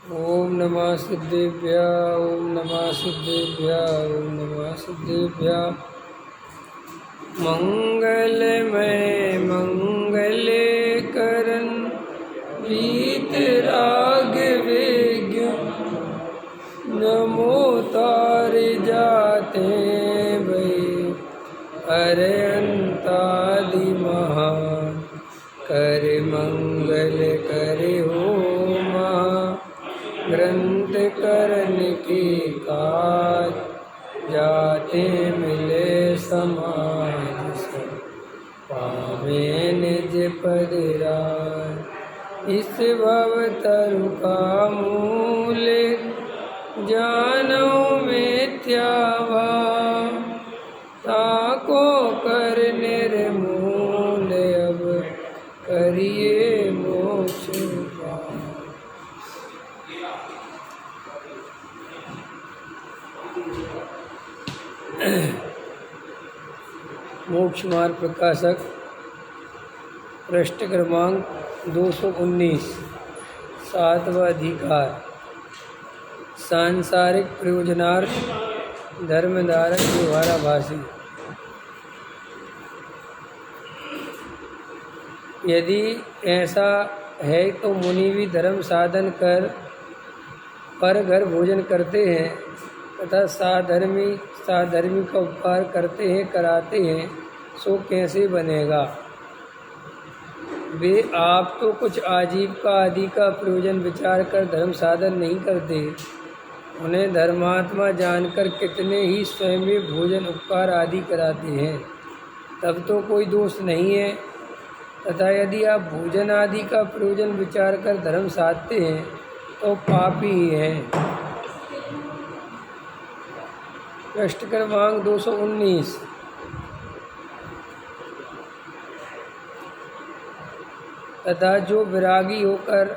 ओम नमः सिद्धेभ्य ओम नमः सिद्धेभ्य ओम नमः सिद्धेभ्य। मंगलमय मंगल करन वीत राग विज्ञ नमो तार जाते भई अरंतादि महान कर मंगल करे हो ग्रंथ करन की काज जाते मिले समाज से पावे निज पद राज। इस भव तरु का मूल जानो मिथ्या भाव ताको कर निर्मूल अब करिए मोक्ष पाव। मोक्ष मार्ग प्रकाशक पृष्ठ क्रमांक 219 सातवां अधिकार सांसारिक प्रयोजनार्थ धर्मधारक व्यवहाराभासी। यदि ऐसा है तो मुनि भी धर्म साधन कर पर घर भोजन करते हैं तथा साधर्मी का उपकार करते हैं कराते हैं, सो कैसे बनेगा। वे आप तो कुछ आजीविका आदि का प्रयोजन विचार कर धर्म साधन नहीं करते, उन्हें धर्मात्मा जानकर कितने ही स्वयं भोजन उपकार आदि कराते हैं, तब तो कोई दोष नहीं है। तथा यदि आप भोजन आदि का प्रयोजन विचार कर धर्म साधते हैं तो पापी ही हैं। पृष्ठ क्रमांक 219। तथा जो विरागी होकर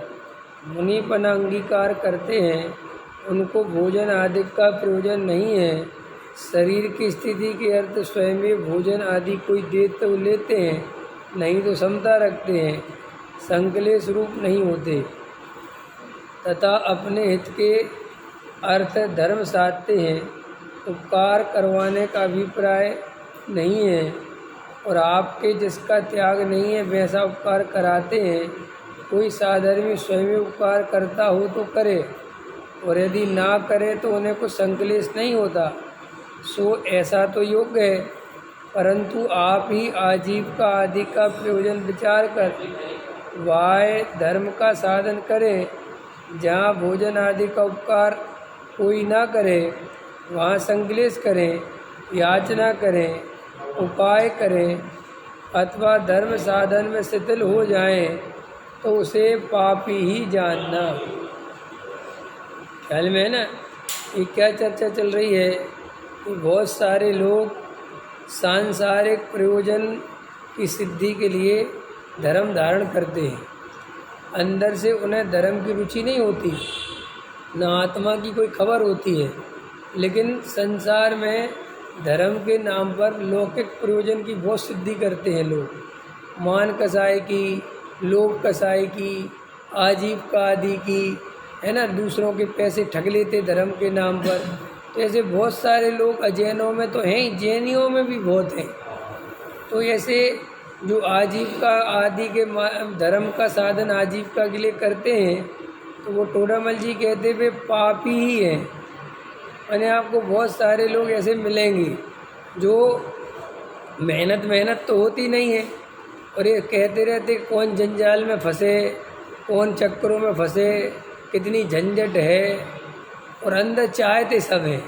मुनिपन अंगीकार करते हैं उनको भोजन आदि का प्रयोजन नहीं है। शरीर की स्थिति के अर्थ स्वयं भोजन आदि कोई दे तो लेते हैं, नहीं तो समता रखते हैं, संकलेश रूप नहीं होते। तथा अपने हित के अर्थ धर्म साधते हैं, उपकार करवाने का अभिप्राय नहीं है। और आपके जिसका त्याग नहीं है वैसा उपकार कराते हैं। कोई साधर्मी स्वयं उपकार करता हो तो करे, और यदि ना करे तो उन्हें कुछ संकलेश नहीं होता, सो ऐसा तो योग्य है। परंतु आप ही आजीविका आदि का प्रयोजन विचार कर वाय धर्म का साधन करें। जहाँ भोजन आदि का उपकार कोई ना करे वहाँ संकलेश करें, याचना करें, उपाय करें अथवा धर्म साधन में शिथिल हो जाएं, तो उसे पापी ही जानना। ख्याल में है ना, ये क्या चर्चा चल रही है कि बहुत सारे लोग सांसारिक प्रयोजन की सिद्धि के लिए धर्म धारण करते हैं। अंदर से उन्हें धर्म की रुचि नहीं होती, न आत्मा की कोई खबर होती है, लेकिन संसार में धर्म के नाम पर लौकिक प्रयोजन की बहुत सिद्धि करते हैं लोग। मान कसाई की, लोभ कसाई की, आजीविका आदि की, है ना, दूसरों के पैसे ठग लेते धर्म के नाम पर। तो ऐसे बहुत सारे लोग अजैनों में तो हैं ही, जैनियों में भी बहुत हैं। तो ऐसे जो आजीविका आदि के धर्म का साधन आजीविका के लिए करते हैं, तो वो टोडामल जी कहते वे पापी ही हैं। यानी आपको बहुत सारे लोग ऐसे मिलेंगे जो मेहनत तो होती नहीं है, और ये कहते रहते कौन जंजाल में फंसे, कौन चक्करों में फंसे, कितनी झंझट है, और अंदर चाहते सब हैं,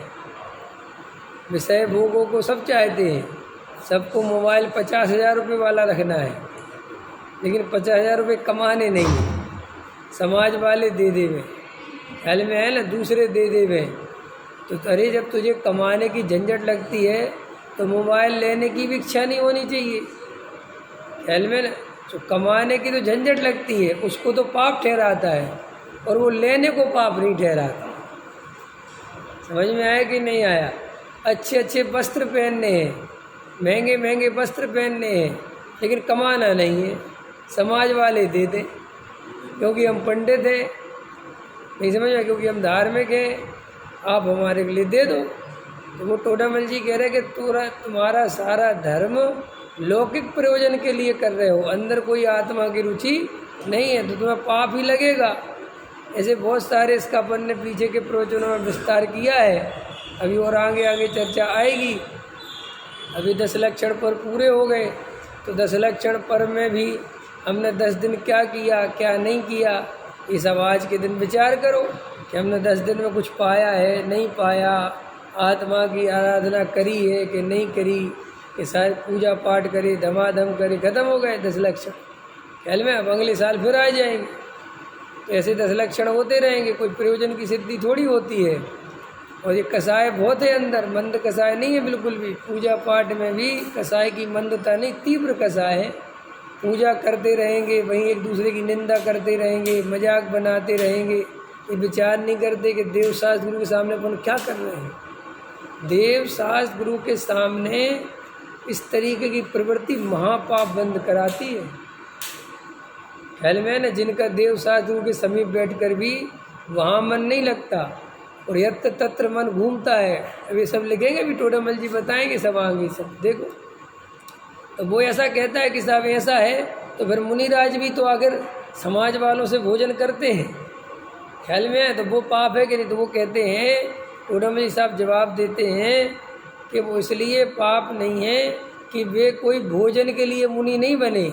विषय भोगों को सब चाहते हैं। सबको मोबाइल 50,000 रुपये वाला रखना है, लेकिन 50,000 रुपये कमाने नहीं है। समाज वाले दे देवे, ख्याल में है ना, दूसरे दे देवे। तो अरे जब तुझे कमाने की झंझट लगती है तो मोबाइल लेने की भी इच्छा नहीं होनी चाहिए। ख्याल में ना, तो कमाने की तो झंझट लगती है, उसको तो पाप ठहराता है, और वो लेने को पाप नहीं ठहराता। समझ में आया कि नहीं आया। अच्छे अच्छे वस्त्र पहनने हैं, महंगे महंगे वस्त्र पहनने हैं, लेकिन कमाना नहीं है। समाज वाले दे दें, क्योंकि हम पंडित हैं, नहीं समझ में, क्योंकि हम धार्मिक हैं, आप हमारे के लिए दे दो। तो वो टोडामल जी कह रहे कि तुम्हारा सारा धर्म लौकिक प्रयोजन के लिए कर रहे हो, अंदर कोई आत्मा की रुचि नहीं है, तो तुम्हें पाप ही लगेगा। ऐसे बहुत सारे इसका अपन ने पीछे के प्रवचनों में विस्तार किया है, अभी और आगे आगे चर्चा आएगी। अभी 10 लक्षण पर पूरे हो गए, तो 10 लक्षण पर में भी हमने 10 दिन क्या किया क्या नहीं किया, ये सब आज के दिन विचार करो कि हमने 10 दिन में कुछ पाया है नहीं पाया, आत्मा की आराधना करी है कि नहीं करी, कि सारे पूजा पाठ करे धमाधम करे, ख़त्म हो गए 10 लक्षण। ख्याल में अब अगले साल फिर आ जाएंगे, तो ऐसे 10 लक्षण होते रहेंगे, कोई प्रयोजन की सिद्धि थोड़ी होती है। और ये कसाय बहुत है अंदर, मंद कसाय नहीं है बिल्कुल भी। पूजा पाठ में भी कसाय की मंदता नहीं, तीव्र कसाय है। पूजा करते रहेंगे, वहीं एक दूसरे की निंदा करते रहेंगे, मजाक बनाते रहेंगे, ये विचार नहीं करते कि देव शास्त्र गुरु के सामने अपन क्या कर रहे हैं। देव शास्त्र गुरु के सामने इस तरीके की प्रवृत्ति महापाप बंद कराती है। ख्याल में है ना, जिनका देव शास्त्र गुरु के समीप बैठकर भी वहाँ मन नहीं लगता और यत्र तत्र मन घूमता है। अब ये सब लिखेंगे भी, टोडामल जी बताएंगे सब आगे सब देखो। तो वो ऐसा कहता है कि साहब ऐसा है, तो फिर मुनिराज भी तो अगर समाज वालों से भोजन करते हैं, ख्याल में है, तो वो पाप है कि नहीं। तो वो कहते हैं, टोडामल जी साहब जवाब देते हैं कि वो इसलिए पाप नहीं है कि वे कोई भोजन के लिए मुनि नहीं बने,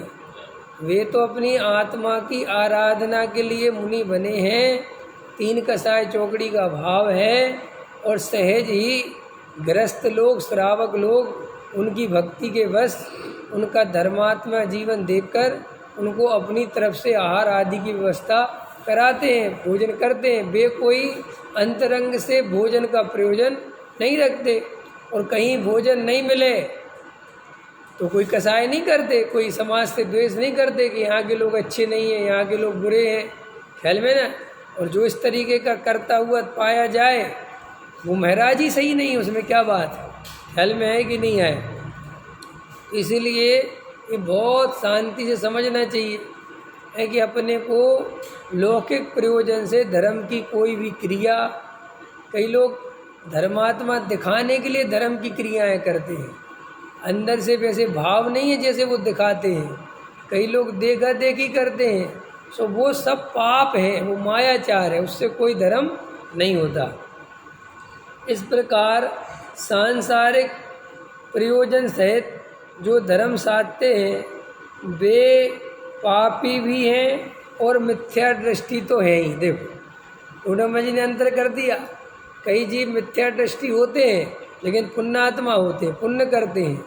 वे तो अपनी आत्मा की आराधना के लिए मुनि बने हैं। 3 कसाय चौकड़ी का भाव है, और सहज ही ग्रस्त लोग, श्रावक लोग उनकी भक्ति के वश उनका धर्मात्मा जीवन देखकर उनको अपनी तरफ से आहार आदि की व्यवस्था कराते हैं, भोजन करते हैं। वे कोई अंतरंग से भोजन का प्रयोजन नहीं रखते, और कहीं भोजन नहीं मिले तो कोई कसाय नहीं करते, कोई समाज से द्वेष नहीं करते कि यहाँ के लोग अच्छे नहीं हैं, यहाँ के लोग बुरे हैं। ख्याल में ना, और जो इस तरीके का करता हुआ पाया जाए वो महाराज ही सही नहीं, उसमें क्या बात है। ख्याल में है कि नहीं है। इसीलिए ये बहुत शांति से समझना चाहिए है कि अपने को लौकिक प्रयोजन से धर्म की कोई भी क्रिया, कई लोग धर्मात्मा दिखाने के लिए धर्म की क्रियाएं करते हैं, अंदर से वैसे भाव नहीं है जैसे वो दिखाते हैं। कई लोग देखा देखी करते हैं, सो वो सब पाप है, वो मायाचार है, उससे कोई धर्म नहीं होता। इस प्रकार सांसारिक प्रयोजन सहित जो धर्म साधते हैं वे पापी भी हैं और मिथ्या दृष्टि तो है ही। देखो टोडामल जी ने अंतर कर दिया, कई जीव मिथ्या दृष्टि होते हैं लेकिन पुण्यात्मा होते हैं, पुण्य करते हैं,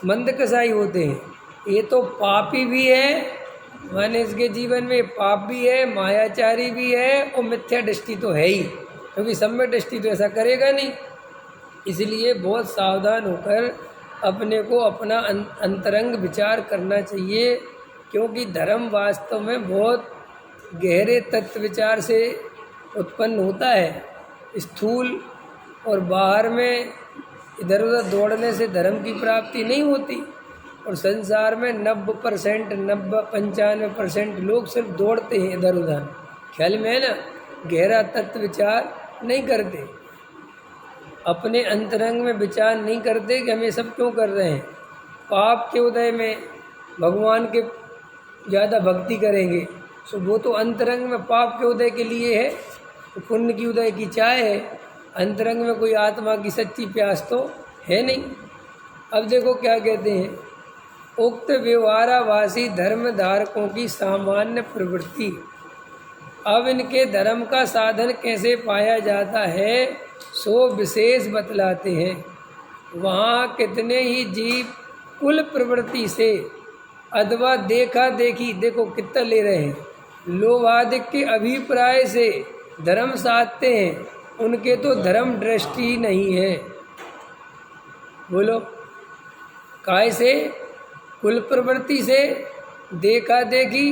मंद कसाई होते हैं। ये तो पापी भी है, माने इसके जीवन में पाप भी है, मायाचारी भी है, और मिथ्या दृष्टि तो है ही, क्योंकि सम्यक दृष्टि तो ऐसा करेगा नहीं। इसलिए बहुत सावधान होकर अपने को अपना अंतरंग विचार करना चाहिए, क्योंकि धर्म वास्तव में बहुत गहरे तत्व विचार से उत्पन्न होता है। स्थूल और बाहर में इधर उधर दौड़ने से धर्म की प्राप्ति नहीं होती, और संसार में 90% 95% लोग सिर्फ दौड़ते हैं इधर उधर। ख्याल में है ना, गहरा तत्व विचार नहीं करते, अपने अंतरंग में विचार नहीं करते कि हम ये सब क्यों कर रहे हैं। पाप के उदय में भगवान के ज़्यादा भक्ति करेंगे, सो वो तो अंतरंग में पाप के उदय के लिए है, तो पुण्य की उदय की चाह है, अंतरंग में कोई आत्मा की सच्ची प्यास तो है नहीं। अब देखो क्या कहते हैं, उक्त व्यवहाराभासी धर्म धारकों की सामान्य प्रवृत्ति। अब इनके धर्म का साधन कैसे पाया जाता है सो विशेष बतलाते हैं। वहाँ कितने ही जीव कुल प्रवृत्ति से अथवा देखा देखी, देखो कितना ले रहे हैं, लोभादिक के अभिप्राय से धर्म साधते हैं, उनके तो धर्म दृष्टि नहीं है। बोलो काय से? कुल प्रवृत्ति से, देखा देखी,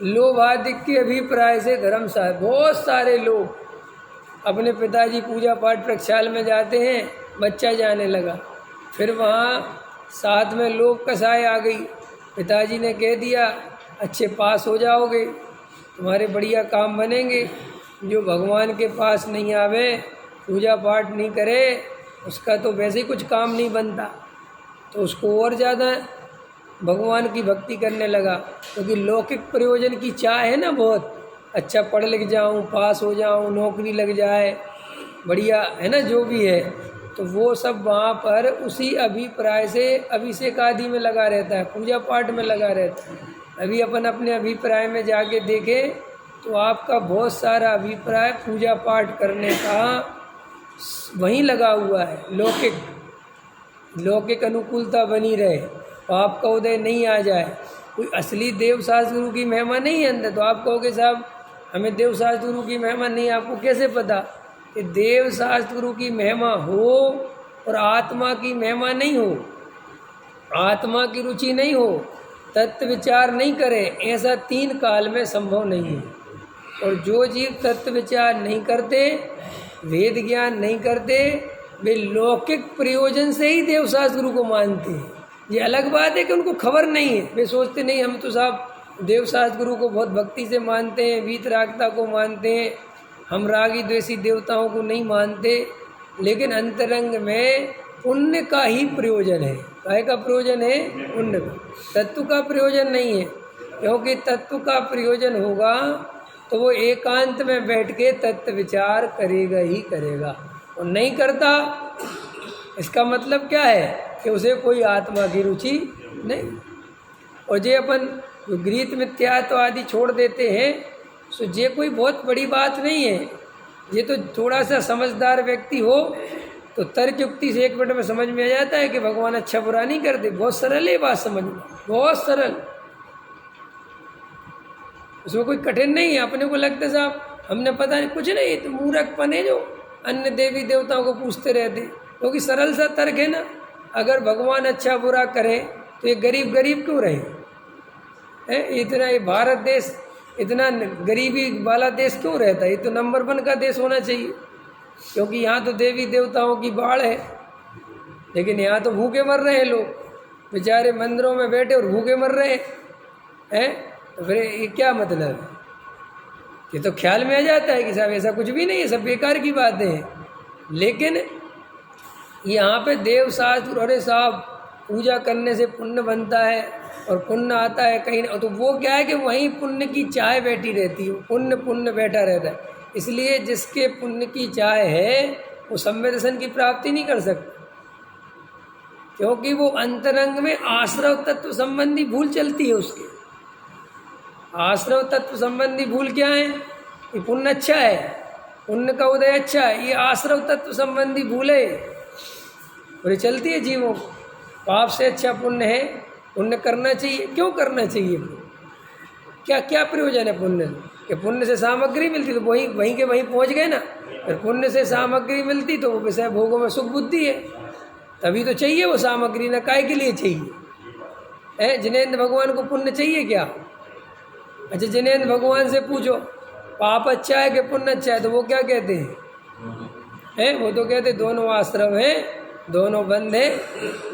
लोभादिक के अभिप्राय से धर्म साध। बहुत सारे लोग अपने पिताजी पूजा पाठ प्रक्षाल में जाते हैं, बच्चा जाने लगा, फिर वहाँ साथ में लोग कसाई आ गई, पिताजी ने कह दिया अच्छे पास हो जाओगे, तुम्हारे बढ़िया काम बनेंगे, जो भगवान के पास नहीं आवे, पूजा पाठ नहीं करे, उसका तो वैसे ही कुछ काम नहीं बनता, तो उसको और ज़्यादा भगवान की भक्ति करने लगा। क्योंकि लौकिक प्रयोजन की चाह है ना बहुत, अच्छा पढ़ लिख जाऊं, पास हो जाऊं, नौकरी लग जाए, बढ़िया है ना, जो भी है, तो वो सब वहाँ पर उसी अभिप्राय से अभिषेक आदि में लगा रहता है, पूजा पाठ में लगा रहता है। अभी अपन अपने अभिप्राय में जाके देखें तो आपका बहुत सारा अभिप्राय पूजा पाठ करने का वहीं लगा हुआ है। लौकिक अनुकूलता बनी रहे, पाप का उदय नहीं आ जाए, कोई असली देव शास्त्र गुरु की महिमा नहीं है अंदर। तो आप कहोगे साहब हमें देव शास्त्र गुरु की महिमा नहीं, आपको कैसे पता कि देव शास्त्र गुरु की महिमा हो और आत्मा की महिमा नहीं हो, आत्मा की रुचि नहीं हो, तत्व विचार नहीं करे, ऐसा 3 काल में संभव नहीं है। और जो जीव तत्व विचार नहीं करते, वेद ज्ञान नहीं करते, वे लौकिक प्रयोजन से ही देव शास्त्र गुरु को मानते हैं। ये अलग बात है कि उनको खबर नहीं है, वे सोचते नहीं हम तो साहब देव शास्त्र गुरु को बहुत भक्ति से मानते हैं, वीतरागता को मानते हैं, हम रागी द्वेषी देवताओं को नहीं मानते, लेकिन अंतरंग में पुण्य का ही प्रयोजन है। काय का प्रयोजन है? पुण्य का, तत्व का प्रयोजन नहीं है। क्योंकि तत्व का प्रयोजन होगा तो वो एकांत में बैठ के तत्व विचार करेगा ही करेगा, और नहीं करता इसका मतलब क्या है कि उसे कोई आत्मा की रुचि नहीं। और जे अपन जो गृहीत मिथ्यात्व आदि छोड़ देते हैं, तो ये कोई बहुत बड़ी बात नहीं है। ये तो थोड़ा सा समझदार व्यक्ति हो तो तर्क युक्ति से 1 मिनट में समझ में आ जाता है कि भगवान अच्छा बुरा नहीं करते। बहुत सरल है बात समझना, बहुत सरल, उसमें कोई कठिन नहीं है। अपने को लगता है साहब हमने पता नहीं, कुछ नहीं, तो मूर्खपन है जो अन्य देवी देवताओं को पूछते रहते, क्योंकि सरल सा तर्क है ना। अगर भगवान अच्छा बुरा करें तो ये गरीब गरीब क्यों रहे हैं? इतना ये भारत देश इतना गरीबी वाला देश क्यों रहता है? ये तो नंबर 1 का देश होना चाहिए, क्योंकि यहाँ तो देवी देवताओं की बाढ़ है, लेकिन यहाँ तो भूखे मर रहे हैं लोग, बेचारे मंदिरों में बैठे और भूखे मर रहे हैं। तो फिर ये क्या मतलब है? ये तो ख्याल में आ जाता है कि साहब ऐसा कुछ भी नहीं है, सब बेकार की बातें हैं। लेकिन यहाँ पे देव शास्त्र, अरे साहब पूजा करने से पुण्य बनता है और पुण्य आता है कहीं, तो वो क्या है कि वहीं पुण्य की चाह बैठी रहती है, पुण्य बैठा रहता है। इसलिए जिसके पुण्य की चाह है वो सम्य दर्शन की प्राप्ति नहीं कर सकता, क्योंकि वो अंतरंग में आश्रव तत्व संबंधी भूल चलती है उसके। आश्रव तत्व संबंधी भूल क्या है? ये पुण्य अच्छा है, पुण्य का उदय अच्छा है, ये आश्रव तत्व संबंधी भूल है, और ये चलती है जीवों को। पाप से अच्छा पुण्य है, पुण्य करना चाहिए। क्यों करना चाहिए? क्या क्या प्रयोजन है पुण्य कि पुण्य से सामग्री मिलती तो वहीं के वहीं पहुंच गए ना। फिर पुण्य से सामग्री मिलती तो वो विषय भोगों में सुख बुद्धि है, तभी तो चाहिए वो सामग्री, ना काय के लिए चाहिए? जिनेंद्र भगवान को पुण्य चाहिए क्या? अच्छा जिनेंद्र भगवान से पूछो पाप अच्छा है कि पुण्य अच्छा है, तो वो क्या कहते हैं? वो तो कहते दोनों आश्रम हैं, दोनों बंद है,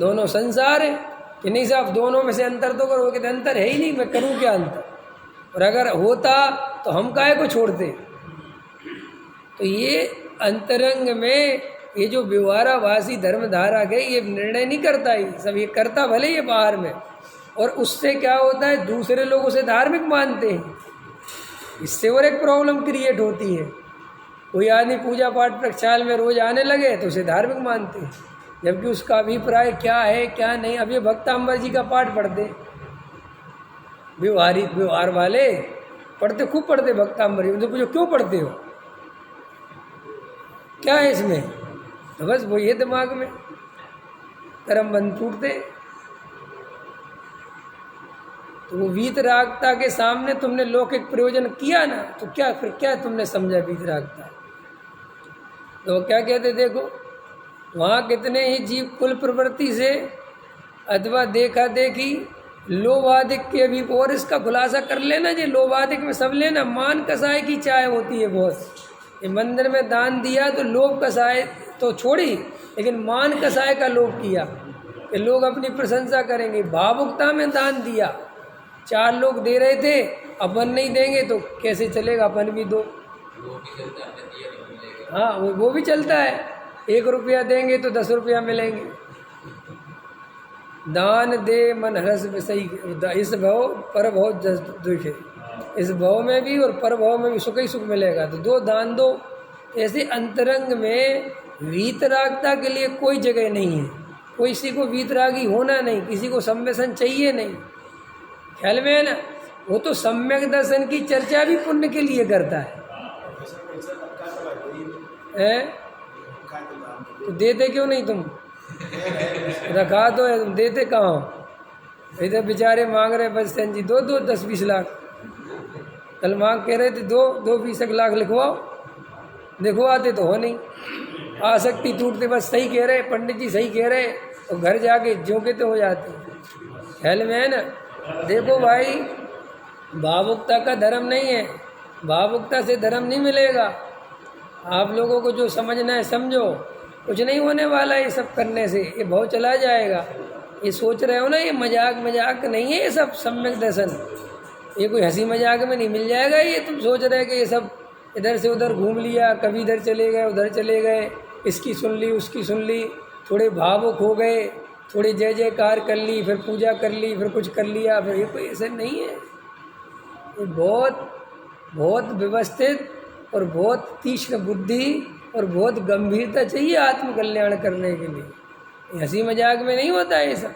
दोनों संसार है। कि नहीं साहब दोनों में से अंतर तो करो, कहते अंतर है ही नहीं, मैं करूं क्या अंतर? और अगर होता तो हम काहे को छोड़ते? तो ये अंतरंग में ये जो व्यवहाराभासी धर्मधारा है, ये निर्णय नहीं करता ही सब, ये करता भले ये बाहर में, और उससे क्या होता है दूसरे लोग उसे धार्मिक मानते हैं, इससे और एक प्रॉब्लम क्रिएट होती है। कोई आदमी पूजा पाठ प्रक्षाल में रोज आने लगे तो उसे धार्मिक मानते हैं, जबकि उसका अभिप्राय क्या है क्या नहीं। अब ये भक्तांबर जी का पाठ पढ़ते, व्यवहार वाले पढ़ते, खूब पढ़ते भक्तांबर जी, उनसे पूछो क्यों पढ़ते हो, क्या है इसमें? तो बस वो ये दिमाग में कर्म बंद टूटते। तो वो वीतरागता के सामने तुमने लौकिक प्रयोजन किया ना, तो क्या फिर क्या तुमने समझा वीतरागता? तो वो क्या कहते, देखो वहाँ कितने ही जीव कुल प्रवृत्ति से अथवा देखा देखी लोभादिक के भी, और इसका खुलासा कर लेना जी, लोभादिक में सब लेना, मान कसाय की चाय होती है बहुत। ये मंदिर में दान दिया तो लोभ कसाय तो छोड़ी, लेकिन मान कसाय का लोभ किया कि लोग अपनी प्रशंसा करेंगे। भावुकता में दान दिया, 4 लोग दे रहे थे, अपन नहीं देंगे तो कैसे चलेगा, अपन भी दो। हाँ वो भी चलता है। 1 रुपया देंगे तो 10 रुपया मिलेंगे। दान दे मन हरस सही, इस भव पर भव दुख है। इस भव में भी और पर भव में भी सुख ही सुख मिलेगा। तो दो दान दो। ऐसे अंतरंग में वीतरागता के लिए कोई जगह नहीं है। कोई किसी को वीतरागी होना नहीं, किसी को सम्व्यसन चाहिए नहीं। ख्याल में है ना। वो तो सम्यक दर्शन की चर्चा भी पुण्य के लिए करता है। तो देते क्यों नहीं तुम? रखा तो है, तुम देते कहाँ हो? इधर बेचारे मांग रहे बच्चन जी 10-20 लाख। कल मांग कह रहे थे 2-20 लाख लिखवाओ, लिखवाते तो हो नहीं। आसक्ति टूटते, बस सही कह रहे पंडित जी, सही कह रहे। तो घर जाके जोके तो हो जाते। ख्याल में है ना। देखो भाई, भावुकता का धर्म नहीं है। भावुकता से धर्म नहीं मिलेगा। आप लोगों को जो समझना है समझो। कुछ नहीं होने वाला है ये सब करने से, ये भाव चला जाएगा। ये सोच रहे हो ना, ये मजाक नहीं है। ये सब सम्यक दर्शन, ये कोई हंसी मजाक में नहीं मिल जाएगा। ये तुम सोच रहे कि ये सब इधर से उधर घूम लिया, कभी इधर चले गए, उधर चले गए, इसकी सुन ली, उसकी सुन ली, थोड़े भावुक हो गए, थोड़ी जय जयकार कर ली, फिर पूजा कर ली, फिर कुछ कर लिया, फिर ये कोई ऐसा नहीं है। ये बहुत व्यवस्थित और बहुत तीक्ष्ण बुद्धि और बहुत गंभीरता चाहिए आत्मकल्याण करने के लिए। हंसी मजाक में नहीं होता है ये सब।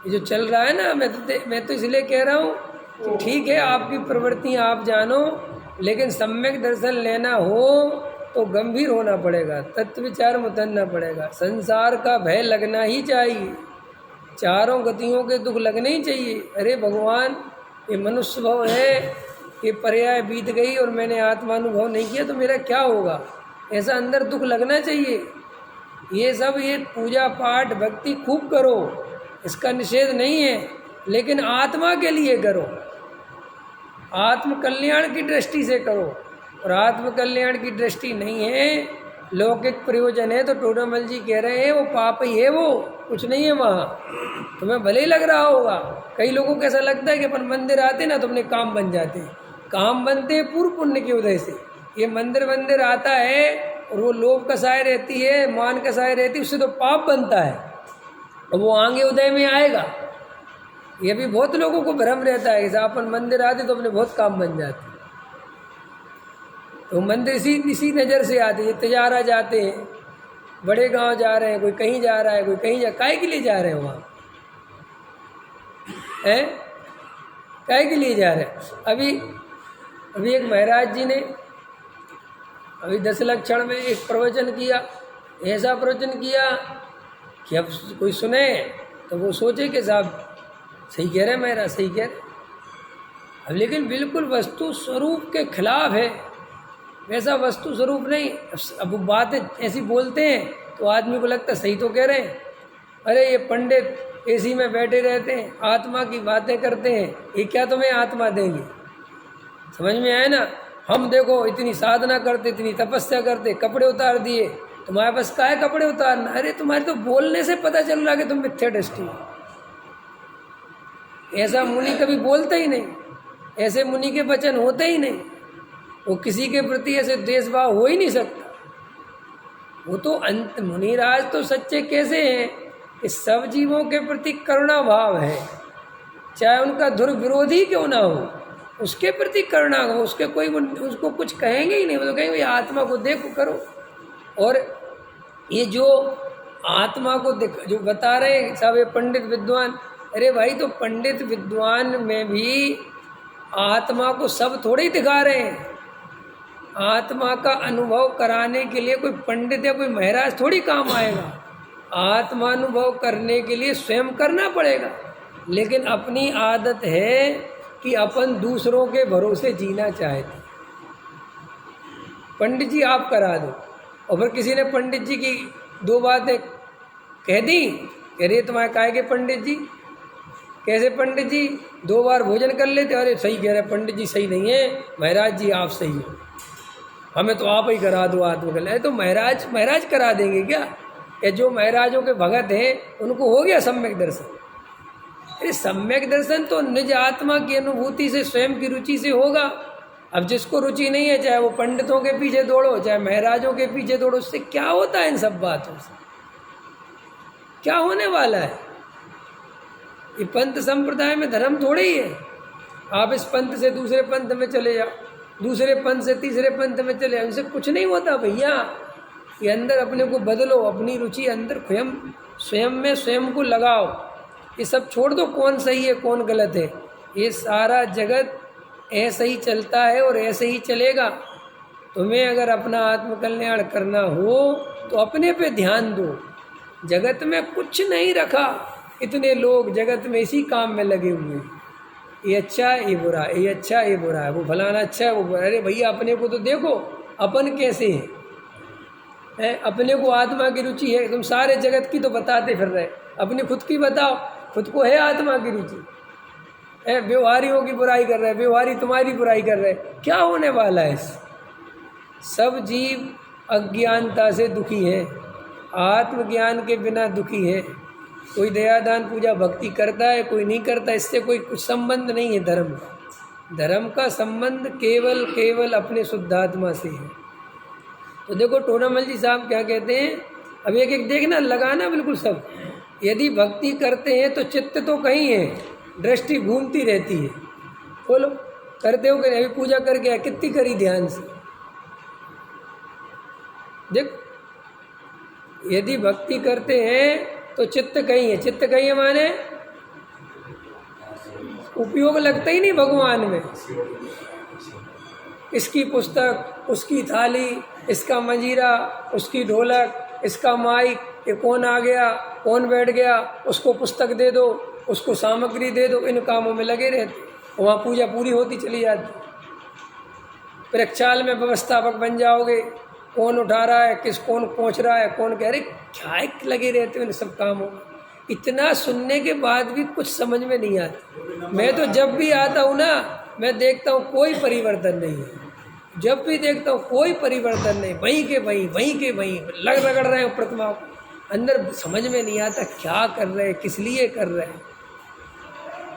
ये जो चल रहा है ना, मैं तो इसलिए कह रहा हूँ कि ठीक है आपकी प्रवृत्तियाँ आप जानो, लेकिन सम्यक दर्शन लेना हो तो गंभीर होना पड़ेगा, तत्व विचार में उतरना पड़ेगा। संसार का भय लगना ही चाहिए, चारों गतियों के दुख लगने ही चाहिए। अरे भगवान, ये मनुष्य भाव है, ये पर्याय बीत गई और मैंने आत्मानुभव नहीं किया तो मेरा क्या होगा, ऐसा अंदर दुख लगना चाहिए। ये सब ये पूजा पाठ भक्ति खूब करो, इसका निषेध नहीं है, लेकिन आत्मा के लिए करो, आत्म कल्याण की दृष्टि से करो। और आत्म कल्याण की दृष्टि नहीं है, लौकिक प्रयोजन है, तो टोडामल जी कह रहे हैं वो पाप ही है, वो कुछ नहीं है वहाँ। तुम्हें भले ही लग रहा होगा, कई लोगों को ऐसा लगता है कि अपन मंदिर आते ना तो अपने काम बन जाते हैं। काम बनते हैं पूर्व पुण्य की उदय से। ये मंदिर आता है और वो लोभ कसाय रहती है, मान कसाय रहती है, उससे तो पाप बनता है और वो आगे उदय में आएगा। ये भी बहुत लोगों को भ्रम रहता है कि अपन मंदिर आते तो अपने बहुत काम बन जाते। तो मंदिर इसी नज़र से आते हैं। तिजारा जाते हैं, बड़े गांव जा रहे हैं, कोई कहीं जा रहा है, कोई कहीं काहे के लिए जा रहे हैं वहाँ हैं, काहे के लिए जा रहे हैं। अभी एक महाराज जी ने अभी 10 लक्षण में एक प्रवचन किया, ऐसा प्रवचन किया कि अब कोई सुने तो वो सोचे कि साहब सही कह रहे महाराज, सही कह रहे। अब लेकिन बिल्कुल वस्तु स्वरूप के खिलाफ है, वैसा वस्तु स्वरूप नहीं। अब वो बातें ऐसी बोलते हैं तो आदमी को लगता है सही तो कह रहे हैं। अरे ये पंडित एसी में बैठे रहते हैं, आत्मा की बातें करते हैं, ये क्या तुम्हें आत्मा देंगे? समझ में आया ना। हम देखो इतनी साधना करते, इतनी तपस्या करते, कपड़े उतार दिए, तुम्हारे पास क्या है कपड़े उतारना? अरे तुम्हारे तो बोलने से पता चल रहा है कि तुम मिथ्या दृष्टि। ऐसा मुनि कभी बोलता ही नहीं, ऐसे मुनि के वचन होते ही नहीं। वो किसी के प्रति ऐसे द्वेषभाव हो ही नहीं सकता। वो तो अंत मुनिराज तो सच्चे कैसे हैं कि सब जीवों के प्रति करुणा भाव है, चाहे उनका दुर्विरोधी क्यों ना हो, उसके प्रति करुणा हो। उसके कोई उसको कुछ कहेंगे ही नहीं, वो तो कहेंगे आत्मा को देखो करो। और ये जो आत्मा को जो बता रहे हैं सब ये पंडित विद्वान, अरे भाई तो पंडित विद्वान में भी आत्मा को सब थोड़े ही दिखा रहे हैं। आत्मा का अनुभव कराने के लिए कोई पंडित या कोई महाराज थोड़ी काम आएगा। आत्मानुभव करने के लिए स्वयं करना पड़ेगा। लेकिन अपनी आदत है कि अपन दूसरों के भरोसे जीना चाहते। पंडित जी आप करा दो, और फिर किसी ने पंडित जी की 2 बातें कह दी, कह रही तुम्हारे काहे के पंडित जी, कैसे पंडित जी 2 बार भोजन कर लेते, अरे सही कह रहे पंडित जी सही नहीं है, महाराज जी आप सही हो, हमें तो आप ही करा दो आत्मकल्याण। तो महाराज करा देंगे क्या? या जो महाराजों के भगत हैं उनको हो गया सम्यक दर्शन? अरे सम्यक दर्शन तो निज आत्मा की अनुभूति से, स्वयं की रुचि से होगा। अब जिसको रुचि नहीं है, चाहे वो पंडितों के पीछे दौड़ो, चाहे महाराजों के पीछे दौड़ो, उससे क्या होता है? इन सब बातों से क्या होने वाला है? ये पंथ संप्रदाय में धर्म थोड़े ही है। आप इस पंथ से दूसरे पंथ में चले जाओ, दूसरे पंथ से तीसरे पंथ में चले जाओ, इनसे कुछ नहीं होता भैया। ये अंदर अपने को बदलो, अपनी रुचि अंदर स्वयं में स्वयं को लगाओ। ये सब छोड़ दो कौन सही है कौन गलत है। ये सारा जगत ऐसे ही चलता है और ऐसे ही चलेगा। तुम्हें अगर अपना आत्मकल्याण करना हो तो अपने पे ध्यान दो। जगत में कुछ नहीं रखा, इतने लोग जगत में इसी काम में लगे हुए हैं। ये अच्छा है, ये बुरा है, ये अच्छा है, ये बुरा है, वो फलाना अच्छा है, वो बुरा है। अरे भैया अपने को तो देखो, अपन कैसे है? अपने को आत्मा की रुचि है, तुम सारे जगत की तो बताते फिर रहे, अपनी खुद की बताओ। खुद को है आत्मा की रुचि है? व्यवहारियों की बुराई कर रहे, व्यवहारी तुम्हारी बुराई कर रहे, क्या होने वाला है? सब जीव अज्ञानता से दुखी है, आत्मज्ञान के बिना दुखी है। कोई दया दान पूजा भक्ति करता है, कोई नहीं करता, इससे कोई कुछ संबंध नहीं है धर्म का। धर्म का संबंध केवल अपने शुद्धात्मा से है। तो देखो टोनामल जी साहब क्या कहते हैं, अब एक एक देखना, लगाना बिल्कुल सब। यदि भक्ति करते हैं तो चित्त तो कहीं है, दृष्टि घूमती रहती है। बोलो करते हो कि नहीं? अभी पूजा करके आए, कितनी करी ध्यान से देख। यदि भक्ति करते हैं तो चित्त कहीं है, चित्त कहीं है माने उपयोग लगता ही नहीं भगवान में। इसकी पुस्तक, उसकी थाली, इसका मंजीरा, उसकी ढोलक, इसका माइक, ये कौन आ गया, कौन बैठ गया, उसको पुस्तक दे दो, उसको सामग्री दे दो, इन कामों में लगे रहते। वहाँ पूजा पूरी होती चली जाती। प्रक्षाल में व्यवस्थापक बन जाओगे, कौन उठा रहा है, किस कौन पहुँच रहा है, कौन कह रहे, क्या लगे रहते हो इन सब कामों में। इतना सुनने के बाद भी कुछ समझ में नहीं आता। मैं तो जब भी आता हूँ ना, मैं देखता हूँ कोई परिवर्तन नहीं है। जब भी देखता हूँ कोई परिवर्तन नहीं, वहीं के वहीं लग रगड़ रहे हैं प्रतिमा को। अंदर समझ में नहीं आता क्या कर रहे हैं, किस लिए कर रहे हैं,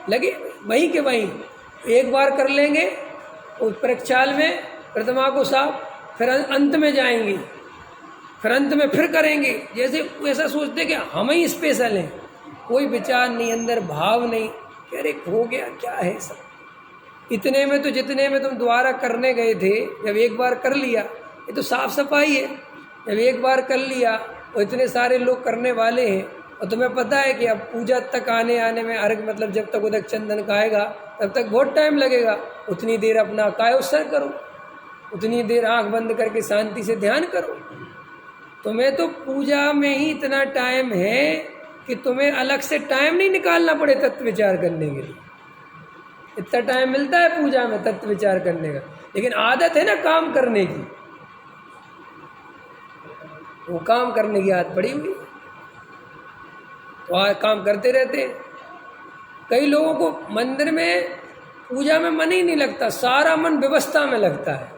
लगे वहीं के वहीं। एक बार कर लेंगे उस प्रक्षाल में प्रतिमा को साफ, फिर अंत में जाएंगे, फिर अंत में फिर करेंगे। जैसे ऐसा सोचते कि हम ही स्पेशल हैं, कोई विचार नहीं, अंदर भाव नहीं। अरे हो गया क्या है सब। इतने में तो जितने में तुम दोबारा करने गए थे, जब एक बार कर लिया, ये तो साफ सफाई है। जब एक बार कर लिया और इतने सारे लोग करने वाले हैं, और तुम्हें पता है कि अब पूजा तक आने में अर्घ मतलब जब तक उदक चंदन का आएगा तब तक बहुत टाइम लगेगा। उतनी देर अपना काय उत्सर्ग करो, उतनी देर आंख बंद करके शांति से ध्यान करो। तुम्हें तो पूजा में ही इतना टाइम है कि तुम्हें अलग से टाइम नहीं निकालना पड़े तत्व विचार करने के लिए। इतना टाइम मिलता है पूजा में तत्व विचार करने का, लेकिन आदत है ना काम करने की, वो काम करने की आदत पड़ी हुई, तो आज काम करते रहते हैं। कई लोगों को मंदिर में पूजा में मन ही नहीं लगता, सारा मन व्यवस्था में लगता है।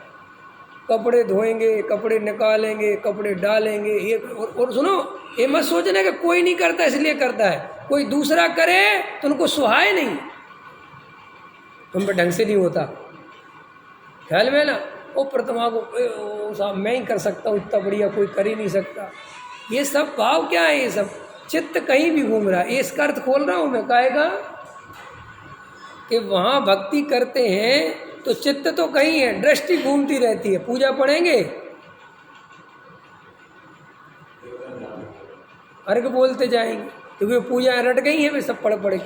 कपड़े धोएंगे, कपड़े निकालेंगे, कपड़े डालेंगे, ये और सुनो, ये मत सोचना कि कोई नहीं करता इसलिए करता है। कोई दूसरा करे तो उनको सुहाए नहीं, तुम पे ढंग से नहीं होता। ख्याल में ना, वो प्रतिमा को साहब मैं ही कर सकता हूँ, इतना बढ़िया कोई कर ही नहीं सकता। ये सब भाव क्या है? ये सब चित्त कहीं भी घूम रहा है। इसका अर्थ खोल रहा हूँ मैं, कहेगा कि वहाँ भक्ति करते हैं तो चित्त तो कहीं है, दृष्टि घूमती रहती है। पूजा पढ़ेंगे, अर्घ बोलते जाएंगे, क्योंकि पूजा रट गई है, वे सब पढ़ के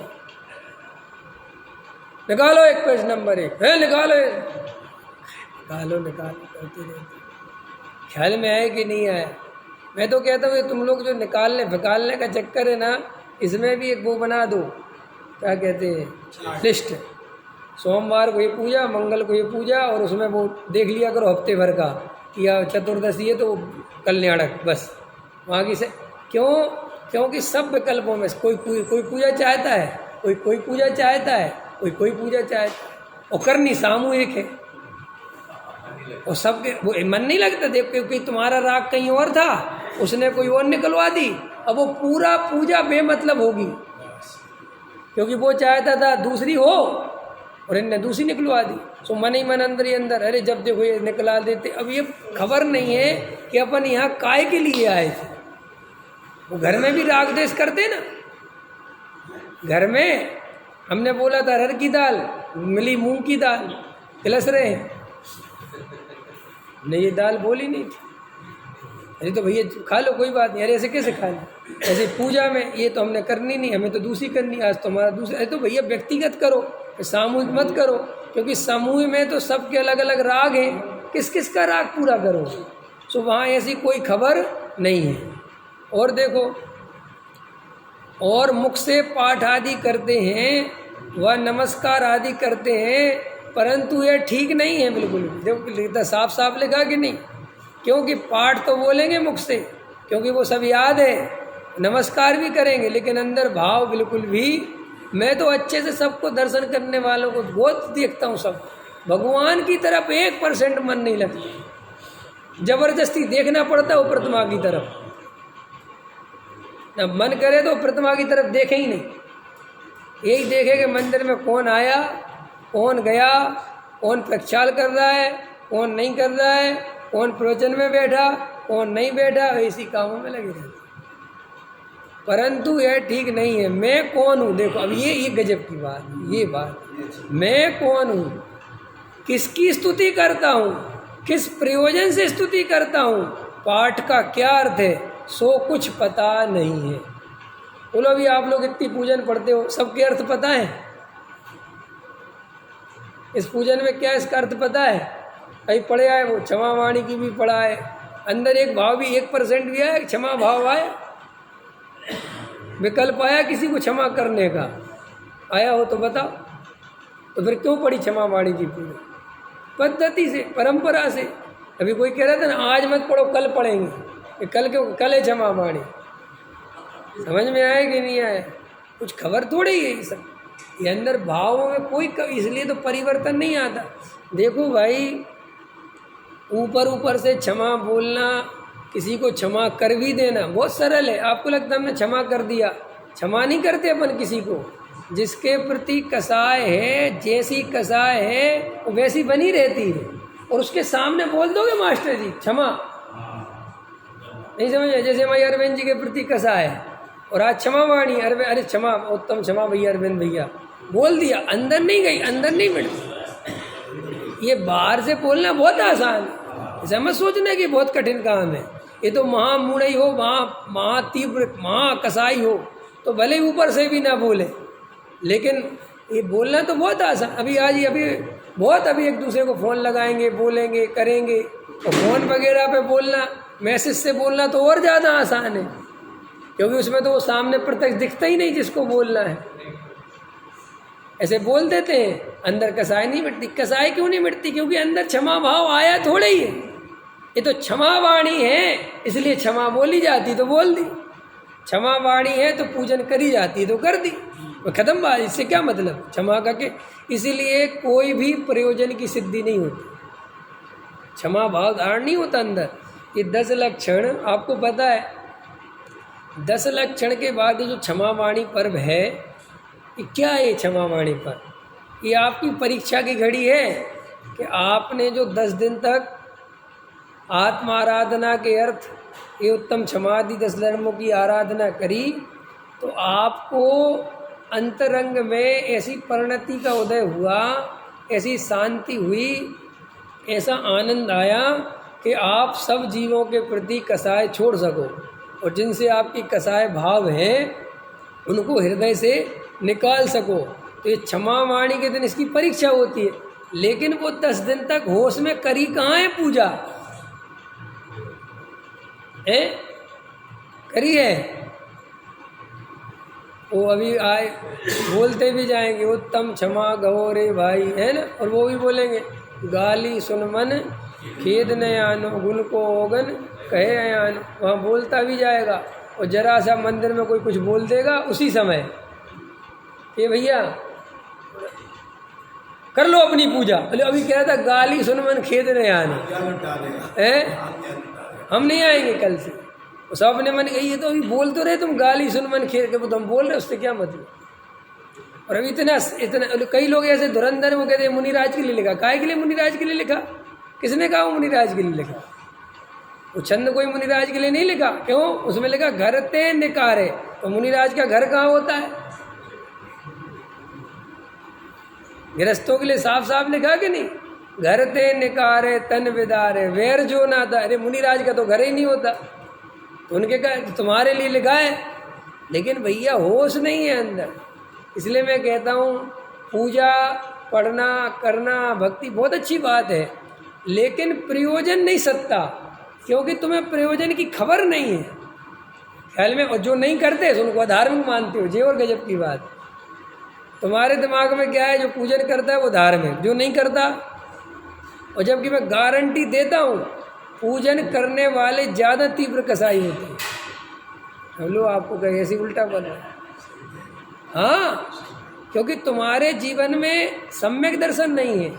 निकालो एक पेज नंबर 1 है, निकालो करते रहते। ख्याल में आए कि नहीं आया? मैं तो कहता हूँ तुम लोग जो निकालने का चक्कर है ना, इसमें भी एक वो बना दो, क्या कहते हैं, लिस्ट। सोमवार को ये पूजा, मंगल को ये पूजा, और उसमें वो देख लिया करो हफ्ते भर का, या चतुर्दशी है तो कल्याणक, बस वहाँ की से। क्योंकि सब विकल्पों में कोई पूजा चाहता है, कोई पूजा चाहता है, कोई पूजा चाहता है, और करनी सामूहिक है, और सबके वो मन नहीं लगता। देख क्योंकि तुम्हारा राग कहीं और था, उसने कोई और निकलवा दी, अब वो पूरा पूजा बेमतलब होगी, क्योंकि वो चाहता था दूसरी हो और इनने दूसरी निकलवा दी। सो मन ही मन अंदर ही अंदर, अरे जब देखो ये निकला देते। अब ये खबर नहीं है कि अपन यहाँ काय के लिए आए थे। वो घर में भी राग द्वेष करते ना। घर में हमने बोला था अरहर की दाल, मिली मूंग की दाल, खिलस रहे हैं। नहीं, ये दाल बोली नहीं थी। अरे तो भैया खा लो, कोई बात नहीं। अरे ऐसे कैसे खा लो? ऐसे पूजा में ये तो हमने करनी नहीं, हमें तो दूसरी करनी, आज तो हमारा दूसरा। अरे तो भैया व्यक्तिगत करो, सामूहिक मत करो, क्योंकि समूह में तो सबके अलग अलग राग हैं, किस किस का राग पूरा करो। सो वहाँ ऐसी कोई खबर नहीं है। और देखो, और मुख से पाठ आदि करते हैं, वह नमस्कार आदि करते हैं, परंतु यह ठीक नहीं है बिल्कुल। देखो साफ साफ लिखा कि नहीं, क्योंकि पाठ तो बोलेंगे मुख से, क्योंकि वो सब याद है, नमस्कार भी करेंगे, लेकिन अंदर भाव बिल्कुल भी। मैं तो अच्छे से सबको दर्शन करने वालों को बहुत देखता हूँ, सब भगवान की तरफ 1% मन नहीं लगता, जबरदस्ती देखना पड़ता है वो प्रतिमा की तरफ। ना मन करे तो प्रतिमा की तरफ देखे ही नहीं, यही देखे कि मंदिर में कौन आया, कौन गया, कौन प्रक्षाल कर रहा है, कौन नहीं कर रहा है, कौन प्रवचन में बैठा, कौन नहीं बैठा, इसी कामों में लगे रहते। परंतु यह ठीक नहीं है। मैं कौन हूँ? देखो अब ये गजब की बात, ये बात, मैं कौन हूँ, किसकी स्तुति करता हूँ, किस प्रयोजन से स्तुति करता हूँ, पाठ का क्या अर्थ है, सो कुछ पता नहीं है। बोलो अभी आप लोग इतनी पूजन पढ़ते हो, सबके अर्थ पता है? इस पूजन में क्या इसका अर्थ पता है? कहीं पढ़े आए, वो क्षमा वाणी की भी पढ़ा है, अंदर एक भाव भी 1% भी आया, क्षमा भाव आया, विकल्प आया किसी को क्षमा करने का? आया हो तो बताओ। तो फिर क्यों पढ़ी क्षमा वाणी की पूजा? पद्धति से, परंपरा से। अभी कोई कह रहा था ना आज मत पढ़ो कल पढ़ेंगे, कल क्यों? कल है क्षमा वाणी। समझ में आया कि नहीं आया? कुछ खबर थोड़ी है ये सब, ये अंदर भावों में कोई इसलिए तो परिवर्तन नहीं आता। देखो भाई, ऊपर ऊपर से क्षमा बोलना, किसी को क्षमा कर भी देना बहुत सरल है। आपको लगता है हमने क्षमा कर दिया? क्षमा नहीं करते अपन किसी को। जिसके प्रति कसाय है, जैसी कसाय है वो वैसी बनी रहती है। और उसके सामने बोल दोगे मास्टर जी क्षमा, नहीं समझे? जैसे भाई अरविंद जी के प्रति कसाय है और आज क्षमा वाणी, अरे क्षमा, उत्तम क्षमा भैया, अरविंद भैया, बोल दिया, अंदर नहीं गई, अंदर नहीं मिटती। ये बाहर से बोलना बहुत आसान है, ऐसा मत सोचना कि बहुत कठिन काम है। ये तो महामूढ़ई हो, महातीव्र, महाकसाई हो तो भले ही ऊपर से भी ना बोले, लेकिन ये बोलना तो बहुत आसान। अभी अभी एक दूसरे को फ़ोन लगाएंगे, बोलेंगे, करेंगे। और फ़ोन वगैरह पे बोलना, मैसेज से बोलना तो और ज़्यादा आसान है, क्योंकि उसमें तो वो सामने प्रत्यक्ष दिखता ही नहीं जिसको बोलना है। ऐसे बोल देते हैं, अंदर कसाई नहीं मिटती। कसाई क्यों नहीं मिटती? क्योंकि अंदर क्षमा भाव आया थोड़े ही है। ये तो क्षमा वाणी है, इसलिए क्षमा बोली जाती तो बोल दी, क्षमा वाणी है तो पूजन करी जाती तो कर दी, वो खत्म बात। इससे क्या मतलब क्षमा का के? इसीलिए कोई भी प्रयोजन की सिद्धि नहीं होती, क्षमा भाव धारण नहीं होता अंदर। ये 10 लक्षण आपको पता है। 10 लक्षण के बाद जो क्षमा वाणी पर्व है, ये क्या है? क्षमा वाणी पर्व ये आपकी परीक्षा की घड़ी है कि आपने जो 10 दिन तक आत्मा आराधना के अर्थ ये उत्तम क्षमादि 10 धर्मों की आराधना करी, तो आपको अंतरंग में ऐसी परिणति का उदय हुआ, ऐसी शांति हुई, ऐसा आनंद आया कि आप सब जीवों के प्रति कसाय छोड़ सको, और जिनसे आपकी कसाय भाव हैं उनको हृदय से निकाल सको। तो ये क्षमा वाणी के दिन इसकी परीक्षा होती है। लेकिन वो 10 दिन तक होश में करी कहाँ है पूजा? है करी है? वो अभी आए बोलते भी जाएंगे, उत्तम क्षमा गहो रे भाई, है ना? और वो भी बोलेंगे, गाली सुन मन खेद न आनो, गुण को ओगन कहे आनो। वहाँ बोलता भी जाएगा, और जरा सा मंदिर में कोई कुछ बोल देगा उसी समय, ये भैया कर लो अपनी पूजा। बोले अभी कह रहा था गाली सुन मन खेद न आने, है हम नहीं आएंगे कल से। वो सब अपने मन ये तो अभी बोल तो रहे तुम, गाली सुन मन खेद के, तो हम बोल रहे, उससे क्या मतलब? और अभी इतना इतना कई लोग ऐसे धुरंधर वो कहते हैं मुनिराज के लिए लिखा। काहे के लिए मुनिराज के लिए लिखा? किसने कहा वो मुनिराज के लिए लिखा? वो छंद कोई मुनिराज के लिए नहीं लिखा। क्यों? उसमें लिखा घर ते निकारे, तो मुनिराज का घर कहाँ होता है? गृहस्थों के लिए साफ साफ लिखा कि नहीं? घर ते निकारे तन विदारे वैर जो नाता। अरे मुनिराज का तो घर ही नहीं होता, तो उनके का तुम्हारे लिए लिखा है। लेकिन भैया होश नहीं है अंदर। इसलिए मैं कहता हूँ पूजा पढ़ना करना भक्ति बहुत अच्छी बात है, लेकिन प्रयोजन नहीं सकता, क्योंकि तुम्हें प्रयोजन की खबर नहीं है ख्याल में। और जो नहीं करते उनको अधार्मिक मानते हो, ये और गजब की बात। तुम्हारे दिमाग में क्या है? जो पूजन करता है वो धार्मिक, जो नहीं करता। और जबकि मैं गारंटी देता हूँ पूजन करने वाले ज़्यादा तीव्र कसाई होते हैं। हेलो, आपको कहीं ऐसी उल्टा बना है? हाँ, क्योंकि तुम्हारे जीवन में सम्यक दर्शन नहीं है,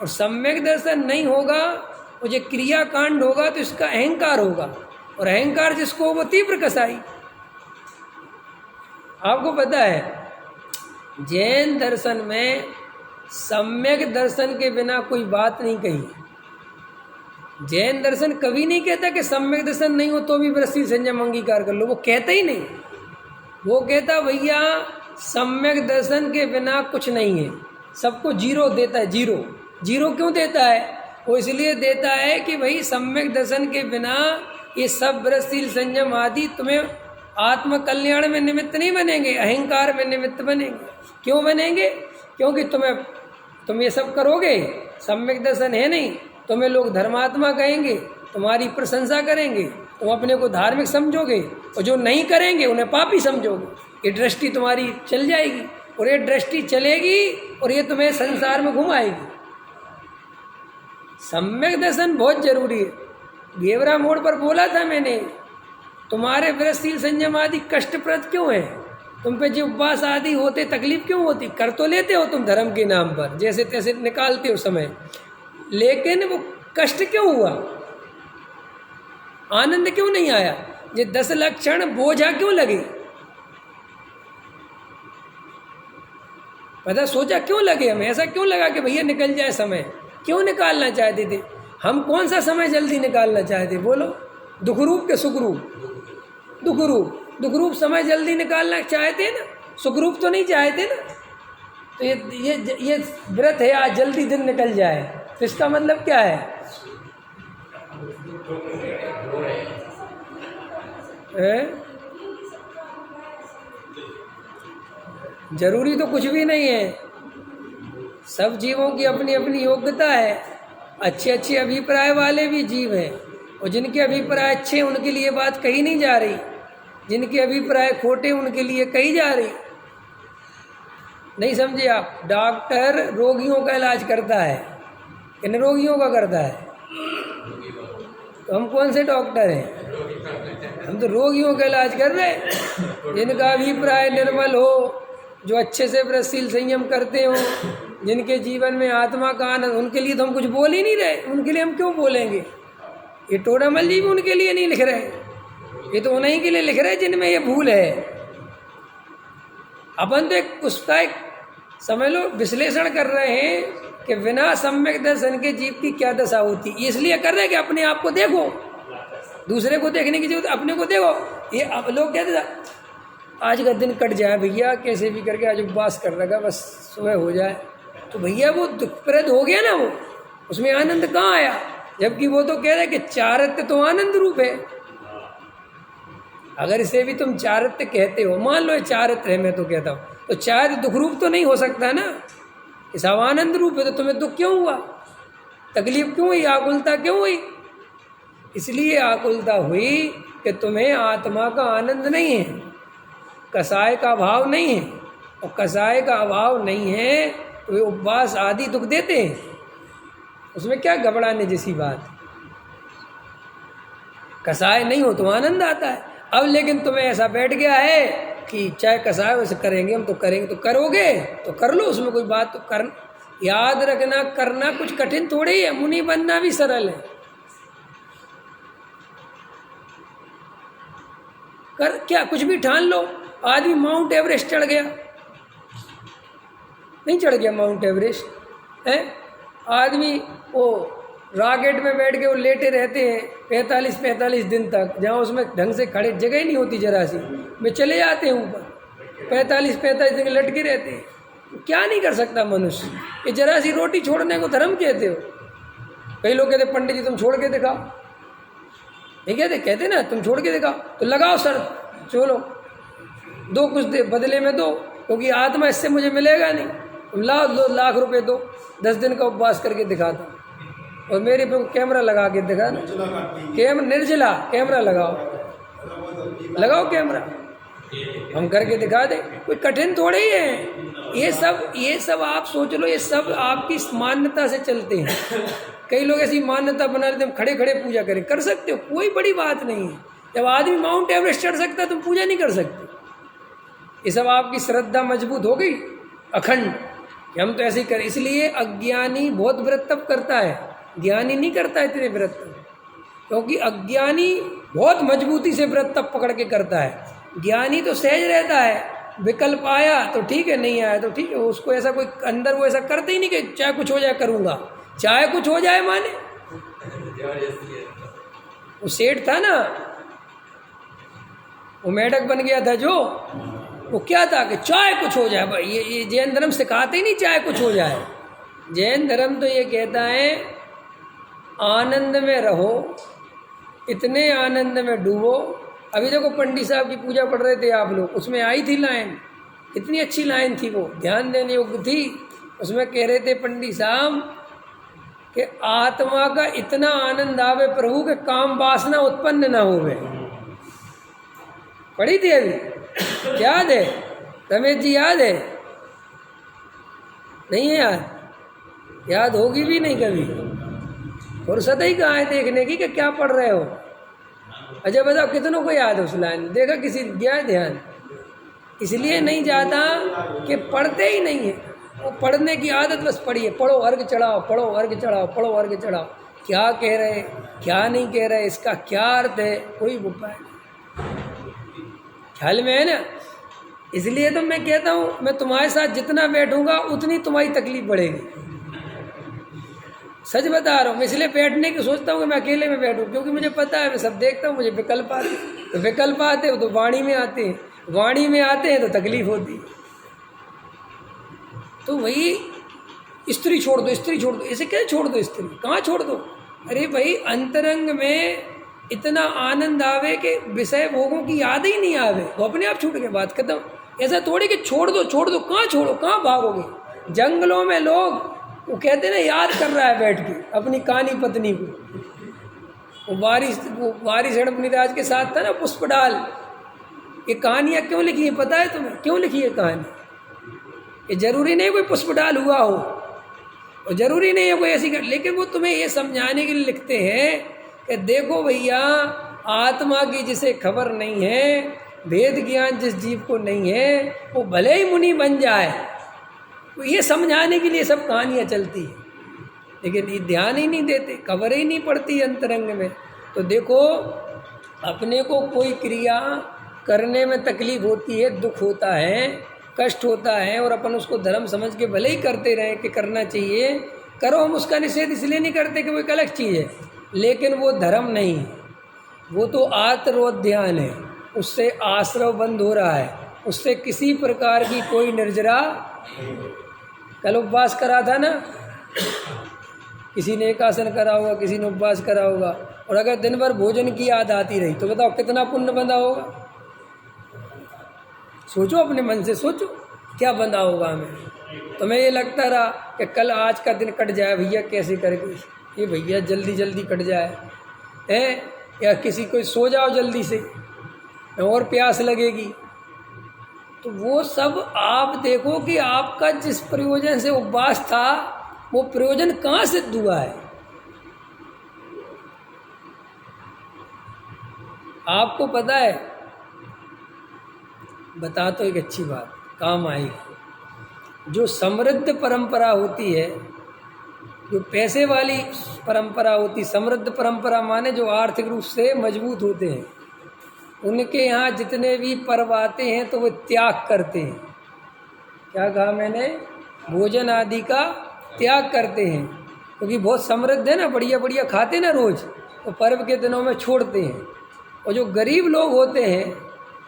और सम्यक दर्शन नहीं होगा और जो क्रियाकांड होगा तो इसका अहंकार होगा, और अहंकार जिसको वो तीव्र कसाई। आपको पता है जैन दर्शन में सम्यक दर्शन के बिना कोई बात नहीं कही। जैन दर्शन कभी नहीं कहता कि सम्यक दर्शन नहीं हो तो भी वृत्ति संयम अंगीकार कर लो, वो कहता ही नहीं। वो कहता भैया सम्यक दर्शन के बिना कुछ नहीं है, सबको जीरो देता है। जीरो जीरो क्यों देता है? वो इसलिए देता है कि भाई सम्यक दर्शन के बिना ये सब वृत्ति संयम आदि तुम्हें आत्म कल्याण में निमित्त नहीं बनेंगे, अहंकार में निमित्त बनेंगे। क्यों बनेंगे? क्योंकि तुम ये सब करोगे, सम्यक दर्शन है नहीं, तुम्हें लोग धर्मात्मा कहेंगे, तुम्हारी प्रशंसा करेंगे, तुम अपने को धार्मिक समझोगे, और जो नहीं करेंगे उन्हें पापी समझोगे। ये दृष्टि तुम्हारी चल जाएगी, और ये दृष्टि चलेगी और ये तुम्हें संसार में घुमाएगी। सम्यक दर्शन बहुत जरूरी है। घेवरा मोड़ पर बोला था मैंने, तुम्हारे वृत्ति संयम आदि कष्टप्रद क्यों है? तुम पे जो उपवास आदि होते तकलीफ क्यों होती? कर तो लेते हो तुम धर्म के नाम पर, जैसे तैसे निकालते हो समय, लेकिन वो कष्ट क्यों हुआ? आनंद क्यों नहीं आया? ये 10 लक्षण बोझा क्यों लगे? पता सोचा क्यों लगे हमें? ऐसा क्यों लगा कि भैया निकल जाए समय? क्यों निकालना चाहते थे हम? कौन सा समय जल्दी निकालना चाहते? बोलो, दुखरूप के सुखरूप? दुखरूप समय जल्दी निकालना चाहते ना, सुखरूप तो नहीं चाहते ना। तो ये व्रत है आज जल्दी दिन निकल जाए, तो इसका मतलब क्या है? जरूरी तो कुछ भी नहीं है। सब जीवों की अपनी अपनी योग्यता है। अच्छे अच्छे अभिप्राय वाले भी जीव हैं, और जिनके अभिप्राय अच्छे उनके लिए बात कही नहीं जा रही, जिनके अभिप्राय खोटे उनके लिए कही जा रही। नहीं समझे आप? डॉक्टर रोगियों का इलाज करता है, किन रोगियों का करता है? तो हम कौन से डॉक्टर हैं? हम तो रोगियों का इलाज कर रहे हैं, जिनका अभिप्राय निर्मल हो, जो अच्छे से व्रतशील संयम करते हो, जिनके जीवन में आत्मा का आनंद। उनके लिए तो हम कुछ बोल ही नहीं रहे। उनके लिए हम क्यों बोलेंगे? ये टोडामल जी भी उनके लिए नहीं लिख रहे, ये तो उन्हीं के लिए लिख रहे हैं जिनमें ये भूल है। अपन तो उसका एक समझ लो विश्लेषण कर रहे हैं कि बिना सम्यक दर्शन के जीव की क्या दशा होती। इसलिए कर रहे हैं कि अपने आप को देखो, दूसरे को देखने की जरूरत, अपने को देखो। ये अब लोग कहते थे आज का दिन कट जाए भैया, कैसे भी करके आज उपवास कर रखा, बस सुबह हो जाए। तो भैया वो दुखप्रद हो गया ना, वो उसमें आनंद कहाँ आया? जबकि वो तो कह रहे कि चारित्र्य तो आनंद रूप है। अगर इसे भी तुम चारित्र्य कहते हो, मान लो चारित्र्य है, मैं तो कहता हूँ, तो चारित्र्य दुख रूप तो नहीं हो सकता ना। इस आनंद रूप है, तो तुम्हें दुख क्यों हुआ? तकलीफ क्यों हुई? आकुलता क्यों हुई? इसलिए आकुलता हुई कि तुम्हें आत्मा का आनंद नहीं है, कसाय का अभाव नहीं है। और कसाय का अभाव नहीं है तो वे उपवास आदि दुख देते हैं। उसमें क्या घबराने जैसी बात? कसाय नहीं हो तो आनंद आता है। अब लेकिन तुम्हें ऐसा बैठ गया है कि चाहे कसाय वैसे करेंगे, हम तो करेंगे, तो करोगे तो कर लो, उसमें कोई बात तो कर। याद रखना, करना कुछ कठिन थोड़ी ही है, मुनि बनना भी सरल है। कर क्या कुछ भी ठान लो। आदमी माउंट एवरेस्ट चढ़ गया, नहीं चढ़ गया माउंट एवरेस्ट है। आदमी वो रॉकेट में बैठ के वो लेटे रहते हैं 45 दिन तक, जहाँ उसमें ढंग से खड़े जगह ही नहीं होती जरा सी, वे चले जाते हैं ऊपर 45 दिन लटके रहते हैं। क्या नहीं कर सकता मनुष्य? ये जरा सी रोटी छोड़ने को धर्म कहते हो? कई लोग कहते पंडित जी तुम छोड़ के दिखाओ, नहीं कहते ना तुम छोड़ के दिखाओ, तो लगाओ सर चलो दो कुछ दे बदले में दो, क्योंकि आत्मा इससे मुझे मिलेगा नहीं। तुम लाओ 2 लाख रुपए दो, 10 दिन का उपवास करके दिखाता हूँ और मेरे पे कैमरा लगा के दिखा ना, निर्जला कैमरा लगाओ कैमरा, हम करके दिखा दें। कोई कठिन थोड़े ही है। ये सब आप सोच लो, ये सब आपकी मान्यता से चलते हैं। कई लोग ऐसी मान्यता बना लेते हैं हम खड़े खड़े पूजा करें, कर सकते हो, कोई बड़ी बात नहीं है। जब आदमी माउंट एवरेस्ट चढ़ सकता है तुम पूजा नहीं कर सकते। ये सब आपकी श्रद्धा मजबूत हो गई अखंड कि हम तो ऐसे ही करें। इसलिए अज्ञानी बहुत व्रत तप करता है, ज्ञानी नहीं करता इतने व्रत, क्योंकि अज्ञानी बहुत मजबूती से व्रत तप पकड़ के करता है। ज्ञानी तो सहज रहता है, विकल्प आया तो ठीक है, नहीं आया तो ठीक है, उसको ऐसा कोई अंदर वो ऐसा करते ही नहीं कि चाहे कुछ हो जाए करूँगा, चाहे कुछ हो जाए माने। वो सेठ था ना, वो मेढक बन गया था जो, वो क्या था कि चाहे कुछ हो जाए भाई। ये जैन धर्म सिखाते ही नहीं चाहे कुछ हो जाए। जैन धर्म तो ये कहता है आनंद में रहो, इतने आनंद में डूबो। अभी देखो पंडित साहब की पूजा पढ़ रहे थे आप लोग, उसमें आई थी लाइन, कितनी अच्छी लाइन थी, वो ध्यान देने योग्य थी। उसमें कह रहे थे पंडित साहब कि आत्मा का इतना आनंद आवे प्रभु के काम वासना उत्पन्न न होवे। पढ़ी थी अभी, याद है रमेश जी? याद है? नहीं है याद होगी भी नहीं कभी, फुर्सत ही कहाँ है देखने की कि क्या पढ़ रहे हो। अच्छा बताओ कितनों को याद है उस लाइन? देखा किसी गया ध्यान? इसलिए नहीं जाता कि पढ़ते ही नहीं है। वो पढ़ने की आदत बस पढ़िए, पढ़ो अर्घ चढ़ाओ, पढ़ो अर्घ चढ़ाओ, पढ़ो अर्घ चढ़ाओ। क्या कह रहे क्या नहीं कह रहे, इसका क्या अर्थ है, कोई उपाय नहीं। ख्याल में है ना? इसलिए तो मैं कहता हूँ मैं तुम्हारे साथ जितना बैठूंगा उतनी तुम्हारी तकलीफ बढ़ेगी। सच बता रहा हूँ। मैं इसलिए बैठने की सोचता हूँ कि मैं अकेले में बैठूँ, क्योंकि मुझे पता है मैं सब देखता हूँ, मुझे विकल्प आते हैं। तो विकल्प आते हो तो वाणी में आते हैं, वाणी में आते हैं तो तकलीफ होती है। तो वही स्त्री छोड़ दो, स्त्री छोड़ दो, ऐसे क्या छोड़ दो? स्त्री कहाँ छोड़ दो? अरे भाई अंतरंग में इतना आनंद आवे कि विषय भोगों की याद ही नहीं आवे, वो अपने आप छूट गए, बात खत्म। ऐसा थोड़ी कि छोड़ दो छोड़ दो, कहाँ छोड़ो, कहाँ भागोगे? जंगलों में लोग वो कहते ना याद कर रहा है बैठ के अपनी कहानी पत्नी को। वो वारिस रणपनिराज के साथ था ना पुष्पडाल। ये कहानियाँ क्यों लिखी है पता है तुम्हें? क्यों लिखी है कहानी? ये जरूरी नहीं कोई पुष्पडाल हुआ हो, और जरूरी नहीं है कोई ऐसी लेकिन वो तुम्हें ये समझाने के लिए लिखते हैं कि देखो भैया आत्मा की जिसे खबर नहीं है, वेद ज्ञान जिस जीव को नहीं है, वो भले ही मुनि बन जाए, तो ये समझाने के लिए सब कहानियाँ चलती हैं। लेकिन ये ध्यान ही नहीं देते, खबर ही नहीं पड़ती अंतरंग में। तो देखो अपने को कोई क्रिया करने में तकलीफ होती है, दुख होता है, कष्ट होता है, और अपन उसको धर्म समझ के भले ही करते रहें कि करना चाहिए, करो। हम उसका निषेध इसलिए नहीं करते कि वो एक अलग चीज़ है, लेकिन वो धर्म नहीं है, वो तो आत्मोध्यान है। उससे आश्रव बंद हो रहा है, उससे किसी प्रकार की कोई निर्जरा। कल उपवास करा था ना, किसी ने एकासन करा होगा, किसी ने उपवास करा होगा, और अगर दिन भर भोजन की याद आती रही तो बताओ कितना पुण्य बंधा होगा? सोचो, अपने मन से सोचो क्या बंधा होगा हमें। तुम्हें ये लगता रहा कि कल आज का दिन कट जाए भैया, कैसे करके ये भैया जल्दी जल्दी कट जाए है, या किसी को सो जाओ जल्दी से और प्यास लगेगी। तो वो सब आप देखो कि आपका जिस प्रयोजन से उपवास था वो प्रयोजन कहाँ सिद्ध हुआ है। आपको पता है, बता तो एक अच्छी बात काम आएगी। जो समृद्ध परंपरा होती है, जो पैसे वाली परंपरा होती, समृद्ध परंपरा माने जो आर्थिक रूप से मजबूत होते हैं, उनके यहाँ जितने भी पर्व आते हैं तो वो त्याग करते हैं। क्या कहा मैंने? भोजन आदि का त्याग करते हैं, क्योंकि बहुत समृद्ध है ना, बढ़िया बढ़िया खाते ना रोज़, तो पर्व के दिनों में छोड़ते हैं। और जो गरीब लोग होते हैं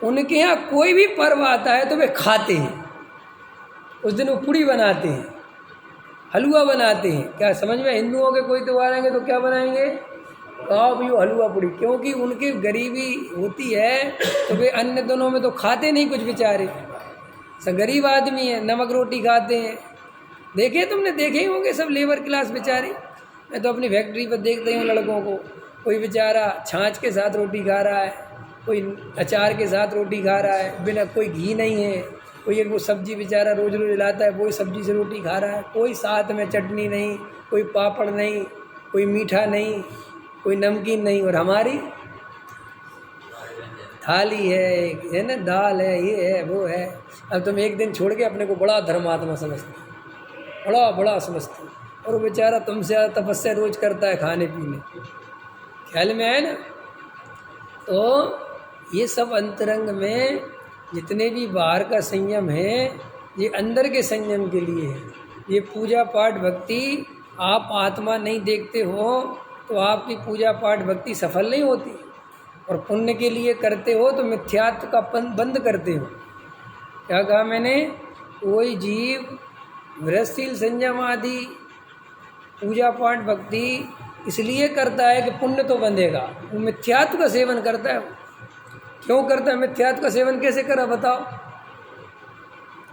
उनके यहाँ कोई भी पर्व आता है तो वे खाते हैं। उस दिन वो पूड़ी बनाते हैं, हलवा बनाते हैं। क्या समझ में? हिंदुओं के कोई त्यौहार आएंगे तो क्या बनाएंगे? आओ भी हलवा पूड़ी, क्योंकि उनकी गरीबी होती है तो वे अन्य दिनों में तो खाते नहीं कुछ बेचारे। सब गरीब आदमी है, नमक रोटी खाते हैं। देखे तुमने, देखे ही होंगे सब लेबर क्लास बेचारे। मैं तो अपनी फैक्ट्री पर देखता ही हूँ लड़कों को, कोई बेचारा छाछ के साथ रोटी खा रहा है, कोई अचार के साथ रोटी खा रहा है, बिना कोई घी नहीं है, कोई एक वो सब्जी बेचारा रोज रोज लाता है वही सब्जी से रोटी खा रहा है, कोई साथ में चटनी नहीं, कोई पापड़ नहीं, कोई मीठा नहीं, कोई नमकीन नहीं। और हमारी थाली है ना, दाल है, ये है वो है। अब तुम एक दिन छोड़ के अपने को बड़ा धर्मात्मा समझते हो, बड़ा बड़ा समझते हो, और वो बेचारा तुमसे ज़्यादा तपस्या रोज करता है खाने पीने। ख्याल में आए ना? तो ये सब अंतरंग में जितने भी बाहर का संयम है ये अंदर के संयम के लिए है। ये पूजा पाठ भक्ति आप आत्मा नहीं देखते हो तो आपकी पूजा पाठ भक्ति सफल नहीं होती। और पुण्य के लिए करते हो तो मिथ्यात्व का बंद करते हो। क्या कहा मैंने? कोई जीव व्रतशील संयम आदि पूजा पाठ भक्ति इसलिए करता है कि पुण्य तो बंधेगा, वो मिथ्यात्व का सेवन करता है। क्यों करता है मिथ्यात्व का सेवन? कैसे करा बताओ,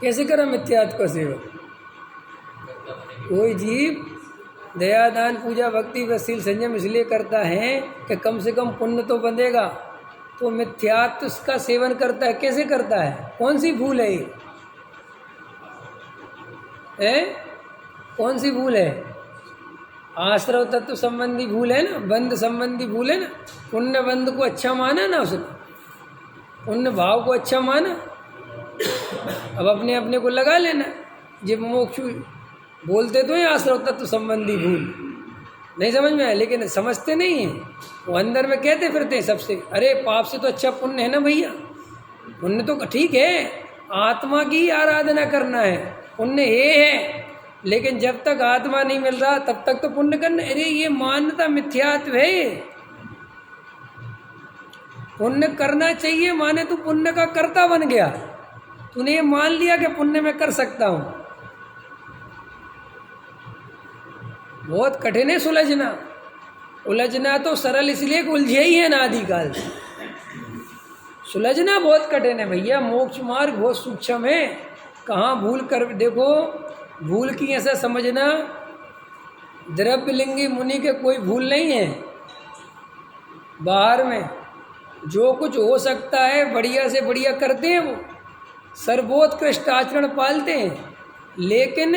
कैसे करा मिथ्यात्व का सेवन? कोई जीव दया दान पूजा भक्ति व्रतशील संयम इसलिए करता है कि कम से कम पुण्य तो बंधेगा, तो मिथ्यात्व का सेवन करता है। कैसे करता है? कौन सी भूल है ये? कौन सी भूल है? आश्रव तत्व संबंधी भूल है ना, बंध संबंधी भूल है ना। पुण्य बंध को अच्छा माना ना उसने, पुण्य भाव को अच्छा माना। अब अपने अपने को लगा लेना। जब मोक्ष बोलते तो हैं आश्रव तत्व संबंधी भूल, नहीं समझ में आया, लेकिन समझते नहीं हैं। वो अंदर में कहते फिरते हैं सबसे, अरे पाप से तो अच्छा पुण्य है ना भैया। पुण्य तो ठीक है, आत्मा की आराधना करना है, पुण्य ये है, लेकिन जब तक आत्मा नहीं मिल रहा तब तक तो पुण्य करना। अरे ये मान्यता मिथ्यात्व है। पुण्य करना चाहिए माने तू पुण्य का कर्ता बन गया, तूने ये मान लिया कि पुण्य मैं कर सकता हूँ। बहुत कठिन है सुलझना। उलझना तो सरल इसलिए कि उलझे ही है अनादिकाल से। सुलझना बहुत कठिन है भैया, मोक्ष मार्ग बहुत सूक्ष्म है। कहाँ भूल कर देखो, भूल की ऐसा समझना, द्रव्यलिंगी मुनि के कोई भूल नहीं है। बाहर में जो कुछ हो सकता है बढ़िया से बढ़िया करते हैं, वो सर्वोत्कृष्ट आचरण पालते हैं, लेकिन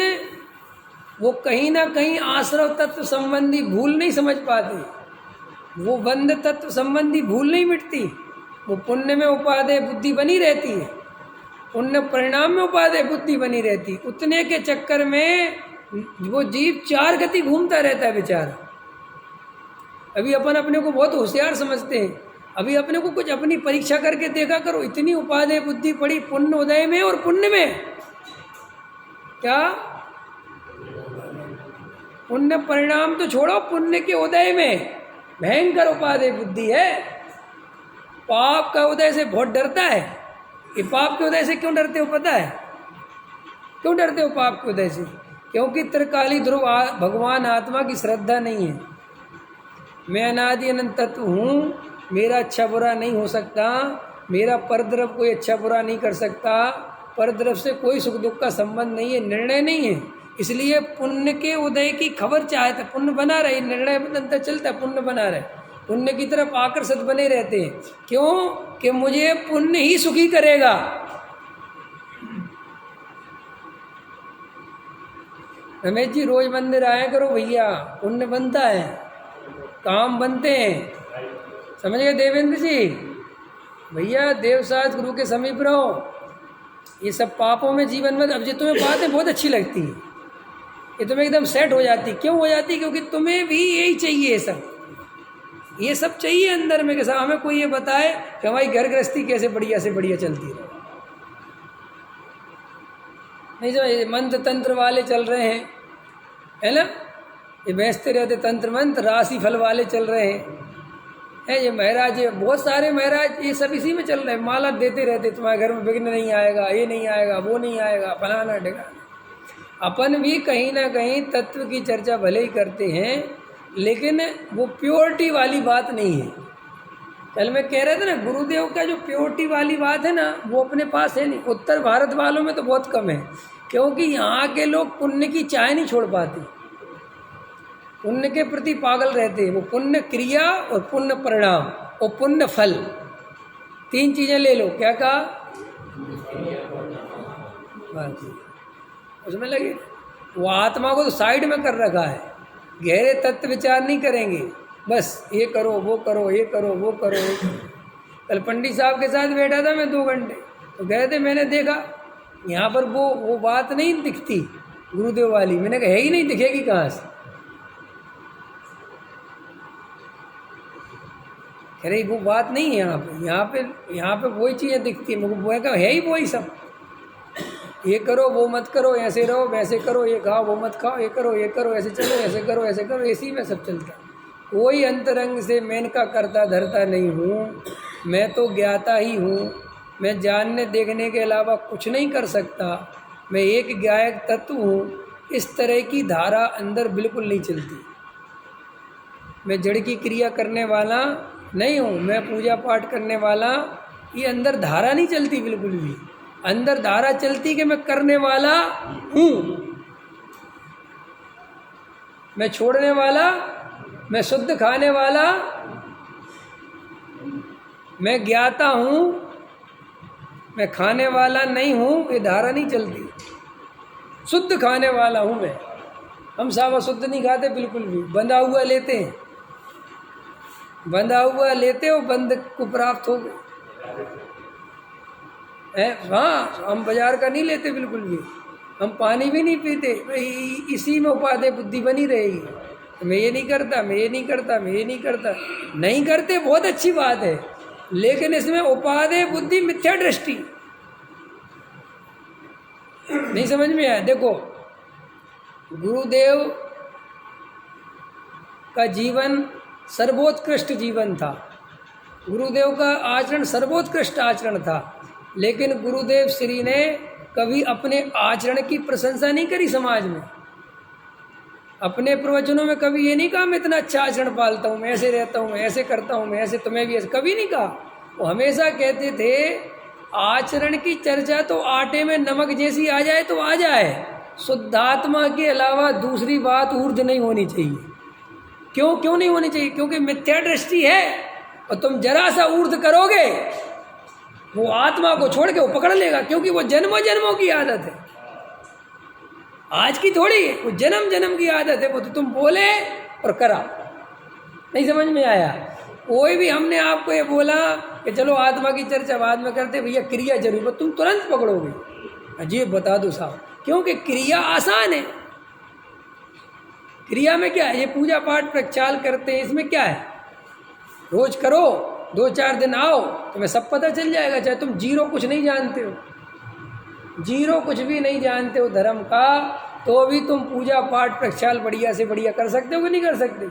वो कहीं ना कहीं आश्रव तत्व संबंधी भूल नहीं समझ पाते। वो बंध तत्व संबंधी भूल नहीं मिटती। वो पुण्य में उपादेय बुद्धि बनी रहती है, पुण्य परिणाम में उपादेय बुद्धि बनी रहती। उतने के चक्कर में वो जीव चार गति घूमता रहता है बेचारा। अभी अपन अपने को बहुत होशियार समझते हैं। अभी अपने को कुछ अपनी परीक्षा करके देखा करो, इतनी उपादेय बुद्धि पड़ी पुण्य उदय में और पुण्य में। क्या पुण्य परिणाम तो छोड़ो, पुण्य के उदय में भयंकर उपादेय बुद्धि है। पाप का उदय से बहुत डरता है। ये पाप के उदय से क्यों डरते हो पता है? क्यों डरते हो पाप के उदय से? क्योंकि त्रिकाली ध्रुव भगवान आत्मा की श्रद्धा नहीं है। मैं अनादि अनंत तत्व हूँ, मेरा अच्छा बुरा नहीं हो सकता, मेरा परद्रव कोई अच्छा बुरा नहीं कर सकता, परद्रव से कोई सुख दुख का संबंध नहीं है, निर्णय नहीं है। इसलिए पुण्य के उदय की खबर चाहते, पुण्य बना रहे, निर्णय बदलता चलता है, पुण्य बना रहे, पुण्य की तरफ आकर्षित बने रहते हैं। क्यों? कि मुझे पुण्य ही सुखी करेगा। रमेश जी रोज मंदिर आया करो भैया, पुण्य बनता है, काम बनते हैं। समझ गए देवेंद्र जी? भैया देवशास्त्र गुरु के समीप रहो। ये सब पापों में जीवन में अब जो तुम्हें बातें बहुत अच्छी लगती है, ये तुम्हें एकदम सेट हो जाती। क्यों हो जाती? क्योंकि तुम्हें भी यही चाहिए, ये सब चाहिए अंदर में। कैसा हमें कोई ये बताए कि हमारी घर गृहस्थी कैसे बढ़िया से बढ़िया चलती रहे। नहीं समझ, मंत्र तंत्र वाले चल रहे हैं, है ना, ये बेचते रहते तंत्र मंत्र, राशि फल वाले चल रहे हैं, ये महाराज, ये बहुत सारे महाराज, ये सब इसी में चल रहे हैं, माला देते रहते, तुम्हारे घर में विघ्न नहीं आएगा, ये नहीं आएगा, वो नहीं आएगा, फलाना ढिकाना। अपन भी कहीं ना कहीं तत्व की चर्चा भले ही करते हैं, लेकिन वो प्योरिटी वाली बात नहीं है। कल मैं कह रहा था ना, गुरुदेव का जो प्योरिटी वाली बात है ना, वो अपने पास है नहीं। उत्तर भारत वालों में तो बहुत कम है, क्योंकि यहाँ के लोग पुण्य की चाह नहीं छोड़ पाते, पुण्य के प्रति पागल रहते हैं। वो पुण्य क्रिया और पुण्य परिणाम और पुण्य फल, तीन चीज़ें ले लो। क्या कहा? उसमें लगे, वो आत्मा को तो साइड में कर रखा है, गहरे तत्व विचार नहीं करेंगे, बस ये करो वो करो, ये करो वो करो। कल पंडित साहब के साथ बैठा था मैं 2 घंटे, तो गए थे, मैंने देखा यहाँ पर वो बात नहीं दिखती गुरुदेव वाली। मैंने कहा है ही नहीं, दिखेगी कहाँ से? कह रही वो बात नहीं है यहाँ पे वही चीज़ें दिखती है। मुझे कहा है ही वही सब, ये करो वो मत करो, ऐसे रहो वैसे करो, ये खाओ वो मत खाओ, ये करो ऐसे चलो, ऐसे करो ऐसे करो, इसी में सब चलता है। कोई अंतरंग से मैं का करता धरता नहीं हूँ, मैं तो ज्ञाता ही हूँ। मैं जानने देखने के अलावा कुछ नहीं कर सकता, मैं एक गायक तत्व हूँ। इस तरह की धारा अंदर बिल्कुल नहीं चलती। मैं जड़ की क्रिया करने वाला नहीं हूँ, मैं पूजा पाठ करने वाला, ये अंदर धारा नहीं चलती बिल्कुल भी। अंदर धारा चलती कि मैं करने वाला हूँ, मैं छोड़ने वाला, मैं शुद्ध खाने वाला, मैं ज्ञाता हूँ, मैं खाने वाला नहीं हूँ, ये धारा नहीं चलती। शुद्ध खाने वाला हूँ मैं। हम सावा शुद्ध नहीं खाते बिल्कुल भी, बंधा हुआ लेते हैं, बंधा हुआ लेते हो, बंद को प्राप्त हो गए। हाँ, हम बाजार का नहीं लेते बिल्कुल भी, हम पानी भी नहीं पीते, इसी में उपादेय बुद्धि बनी रहेगी। मैं ये नहीं करता, मैं ये नहीं करता, मैं ये नहीं करता, नहीं करते बहुत अच्छी बात है, लेकिन इसमें उपादेय बुद्धि, मिथ्या दृष्टि नहीं समझ में आया। देखो, गुरुदेव का जीवन सर्वोत्कृष्ट जीवन था, गुरुदेव का आचरण सर्वोत्कृष्ट आचरण था, लेकिन गुरुदेव श्री ने कभी अपने आचरण की प्रशंसा नहीं करी समाज में। अपने प्रवचनों में कभी ये नहीं कहा मैं इतना अच्छा आचरण पालता हूँ, मैं ऐसे रहता हूँ, मैं ऐसे करता हूँ, मैं ऐसे, तुम्हें भी ऐसे, कभी नहीं कहा। वो हमेशा कहते थे आचरण की चर्चा तो आटे में नमक जैसी आ जाए तो आ जाए, शुद्धात्मा के अलावा दूसरी बात ऊर्ध्व नहीं होनी चाहिए। क्यों नहीं होनी चाहिए? क्योंकि मिथ्या दृष्टि है, और तुम जरा सा ऊर्ध्व करोगे वो आत्मा को छोड़ के वो पकड़ लेगा, क्योंकि वो जन्मों जन्मों की आदत है, आज की थोड़ी है, वो जन्म जन्म की आदत है। वो तो तुम बोले और करा। नहीं समझ में आया? कोई भी हमने आपको ये बोला कि चलो आत्मा की चर्चा बाद में करते, भैया क्रिया जरूर, तुम तुरंत पकड़ोगे। जी बता दो साहब, क्योंकि क्रिया आसान है। क्रिया में क्या है? ये पूजा पाठ प्रक्षाल करते हैं, इसमें क्या है? रोज करो, 2-4 दिन आओ, तुम्हें सब पता चल जाएगा। चाहे तुम जीरो कुछ नहीं जानते हो, जीरो कुछ भी नहीं जानते हो धर्म का, तो भी तुम पूजा पाठ प्रक्षाल बढ़िया से बढ़िया कर सकते हो कि नहीं कर सकते?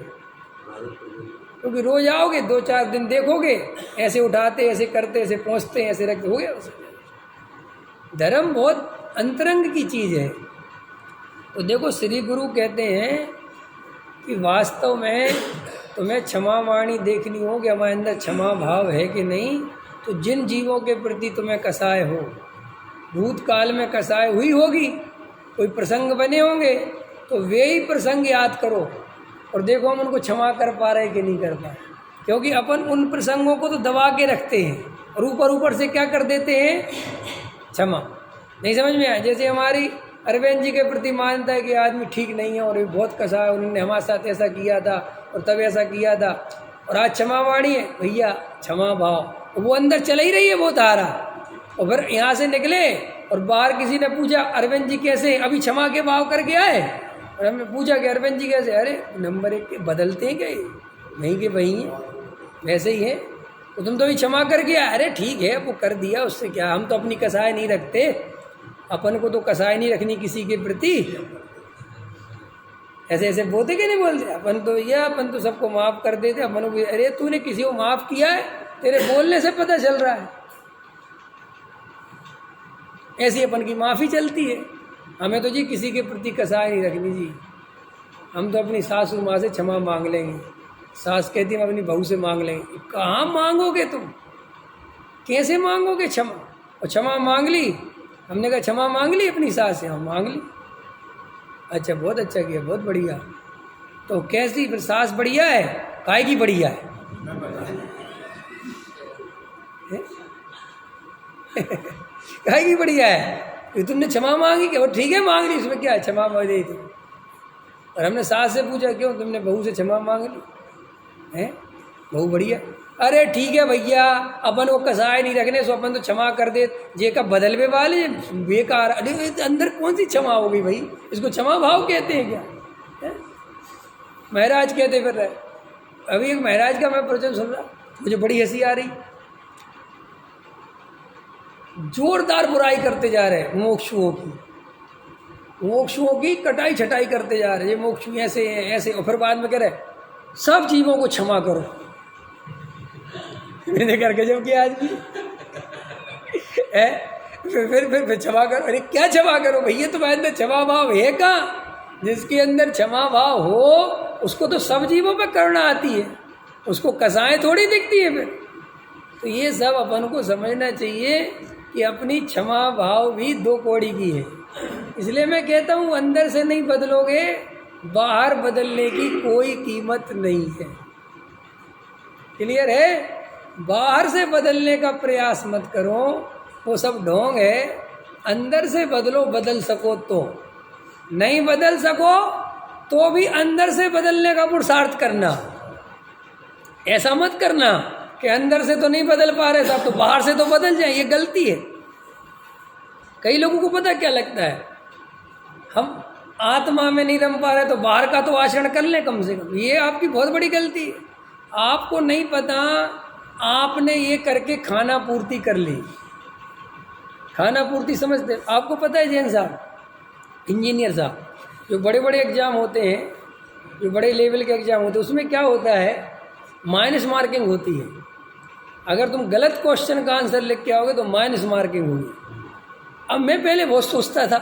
क्योंकि रोज आओगे, 2-4 दिन देखोगे, ऐसे उठाते, ऐसे करते, ऐसे पहुँचते, ऐसे रखते, हो गया। धर्म बहुत अंतरंग की चीज़ है। तो देखो, श्री गुरु कहते हैं कि वास्तव में तुम्हें क्षमा वाणी देखनी हो कि हमारे अंदर क्षमा भाव है कि नहीं। तो जिन जीवों के प्रति तुम्हें कसाय हो, भूतकाल में कसाय हुई होगी, कोई प्रसंग बने होंगे, तो वे ही प्रसंग याद करो और देखो हम उनको क्षमा कर पा रहे कि नहीं कर पा रहे। क्योंकि अपन उन प्रसंगों को तो दबा के रखते हैं और ऊपर से क्या कर देते हैं? क्षमा। नहीं समझ में आया? जैसे हमारी अरविंद जी के प्रति मानता है कि आदमी ठीक नहीं है और बहुत कसा है, उन्होंने हमारे साथ ऐसा किया था और तब ऐसा किया था, और आज क्षमा वाणी है, भैया क्षमा भाव, वो अंदर चल ही रही है वो धारा। और फिर यहाँ से निकले और बाहर किसी ने पूछा अरविंद जी कैसे, अभी क्षमा के भाव करके आए, और हमने पूछा कि अरविंद जी कैसे, अरे नंबर 1 के बदलते हैं क्या? नहीं कि वही है, वैसे ही है, तो तुम तो अभी क्षमा करके आए। अरे ठीक है, वो कर दिया, उससे क्या, हम तो अपनी कसाय नहीं रखते, अपन को तो कसाई नहीं रखनी किसी के प्रति। ऐसे ऐसे बोलते कि नहीं बोलते, अपन तो अपन तो सबको माफ़ कर देते। अपन को अरे तूने किसी को माफ़ किया है, तेरे बोलने से पता चल रहा है। ऐसी अपन की माफ़ी चलती है। हमें तो जी किसी के प्रति कसाई नहीं रखनी जी। हम तो अपनी सासू माँ से क्षमा मांग लेंगे। सास कहती है हम अपनी बहू से मांग लेंगे। कहाँ मांगोगे तुम, कैसे मांगोगे क्षमा? और क्षमा मांग ली, हमने कहा क्षमा मांग ली अपनी सास से, हम मांग ली। अच्छा बहुत अच्छा किया, बहुत बढ़िया। तो कैसी फिर सास बढ़िया है, काय की बढ़िया है? काय की बढ़िया है? ये तुमने क्षमा मांगी क्या? वो ठीक है मांग ली, उसमें क्या है, क्षमा मांग दी थी। और हमने सास से पूछा क्यों तुमने बहू से क्षमा मांग ली है? बहू बढ़िया। अरे ठीक है भैया, अपन को कसाय नहीं रखने सो अपन तो क्षमा कर दे, जे का बदलवे वाले बेकार। अरे अंदर कौन सी क्षमा हो गई भाई? इसको क्षमा भाव कहते हैं क्या? महाराज कहते फिर रहे। अभी एक महाराज का मैं प्रवचन सुन रहा, मुझे बड़ी हंसी आ रही। जोरदार बुराई करते जा रहे हैं मोक्षुओं की कटाई छटाई करते जा रहे हैं। ये मोक्षु ऐसे हैं ऐसे, और फिर बाद में कह रहे सब जीवों को क्षमा करो। मैंने करके जब किया आज भी फिर क्षमा करो। अरे क्या क्षमा करो भैया, तुम्हारे अंदर क्षमा भाव है कहाँ? जिसके अंदर क्षमा भाव हो उसको तो सब जीवों पे करुणा आती है, उसको कसाएं थोड़ी दिखती है फिर। तो ये सब अपन को समझना चाहिए कि अपनी क्षमा भाव भी दो कौड़ी की है। इसलिए मैं कहता हूँ अंदर से नहीं बदलोगे, बाहर बदलने की कोई कीमत नहीं है। क्लियर है? बाहर से बदलने का प्रयास मत करो, वो सब ढोंग है। अंदर से बदलो, बदल सको तो। नहीं बदल सको तो भी अंदर से बदलने का पुरुषार्थ करना। ऐसा मत करना कि अंदर से तो नहीं बदल पा रहे साहब तो बाहर से तो बदल जाए, ये गलती है। कई लोगों को पता क्या लगता है, हम आत्मा में नहीं रम पा रहे तो बाहर का तो आचरण कर लें कम से कम। ये आपकी बहुत बड़ी गलती है। आपको नहीं पता, आपने ये करके खाना पूर्ति कर ली। खाना पूर्ति समझते? आपको पता है जैन साहब, इंजीनियर साहब, जो बड़े बड़े एग्ज़ाम होते हैं, जो बड़े लेवल के एग्ज़ाम होते हैं, उसमें क्या होता है, माइनस मार्किंग होती है। अगर तुम गलत क्वेश्चन का आंसर लिख के आओगे तो माइनस मार्किंग होगी। अब मैं पहले बहुत सोचता था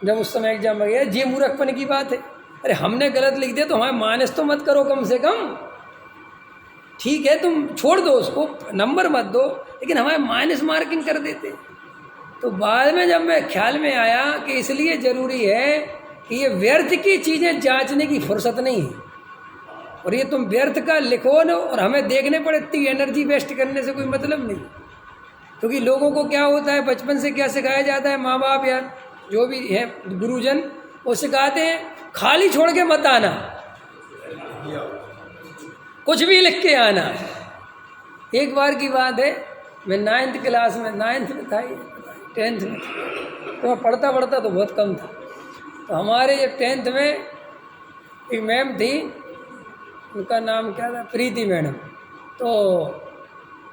जब उस समय एग्जाम में गया, ये मूर्खपन की बात है। अरे हमने गलत लिख दिया तो हमारे माइनस तो मत करो कम से कम। ठीक है तुम छोड़ दो उसको, नंबर मत दो, लेकिन हमारे माइनस मार्किंग कर देते। तो बाद में जब मैं ख्याल में आया कि इसलिए ज़रूरी है कि ये व्यर्थ की चीज़ें जांचने की फुर्सत नहीं है। और ये तुम व्यर्थ का लिखो न और हमें देखने पड़े, इतनी एनर्जी वेस्ट करने से कोई मतलब नहीं। क्योंकि लोगों को क्या होता है, बचपन से क्या सिखाया जाता है, माँ बाप या जो भी है गुरुजन, वो सिखाते हैं खाली छोड़ के मत आना, कुछ भी लिख के आना। एक बार की बात है, मैं 9th क्लास में, 9th में था, 10th में था, तो मैं पढ़ता तो बहुत कम था। तो हमारे ये 10th में एक मैम थी, उनका नाम क्या था, प्रीति मैडम। तो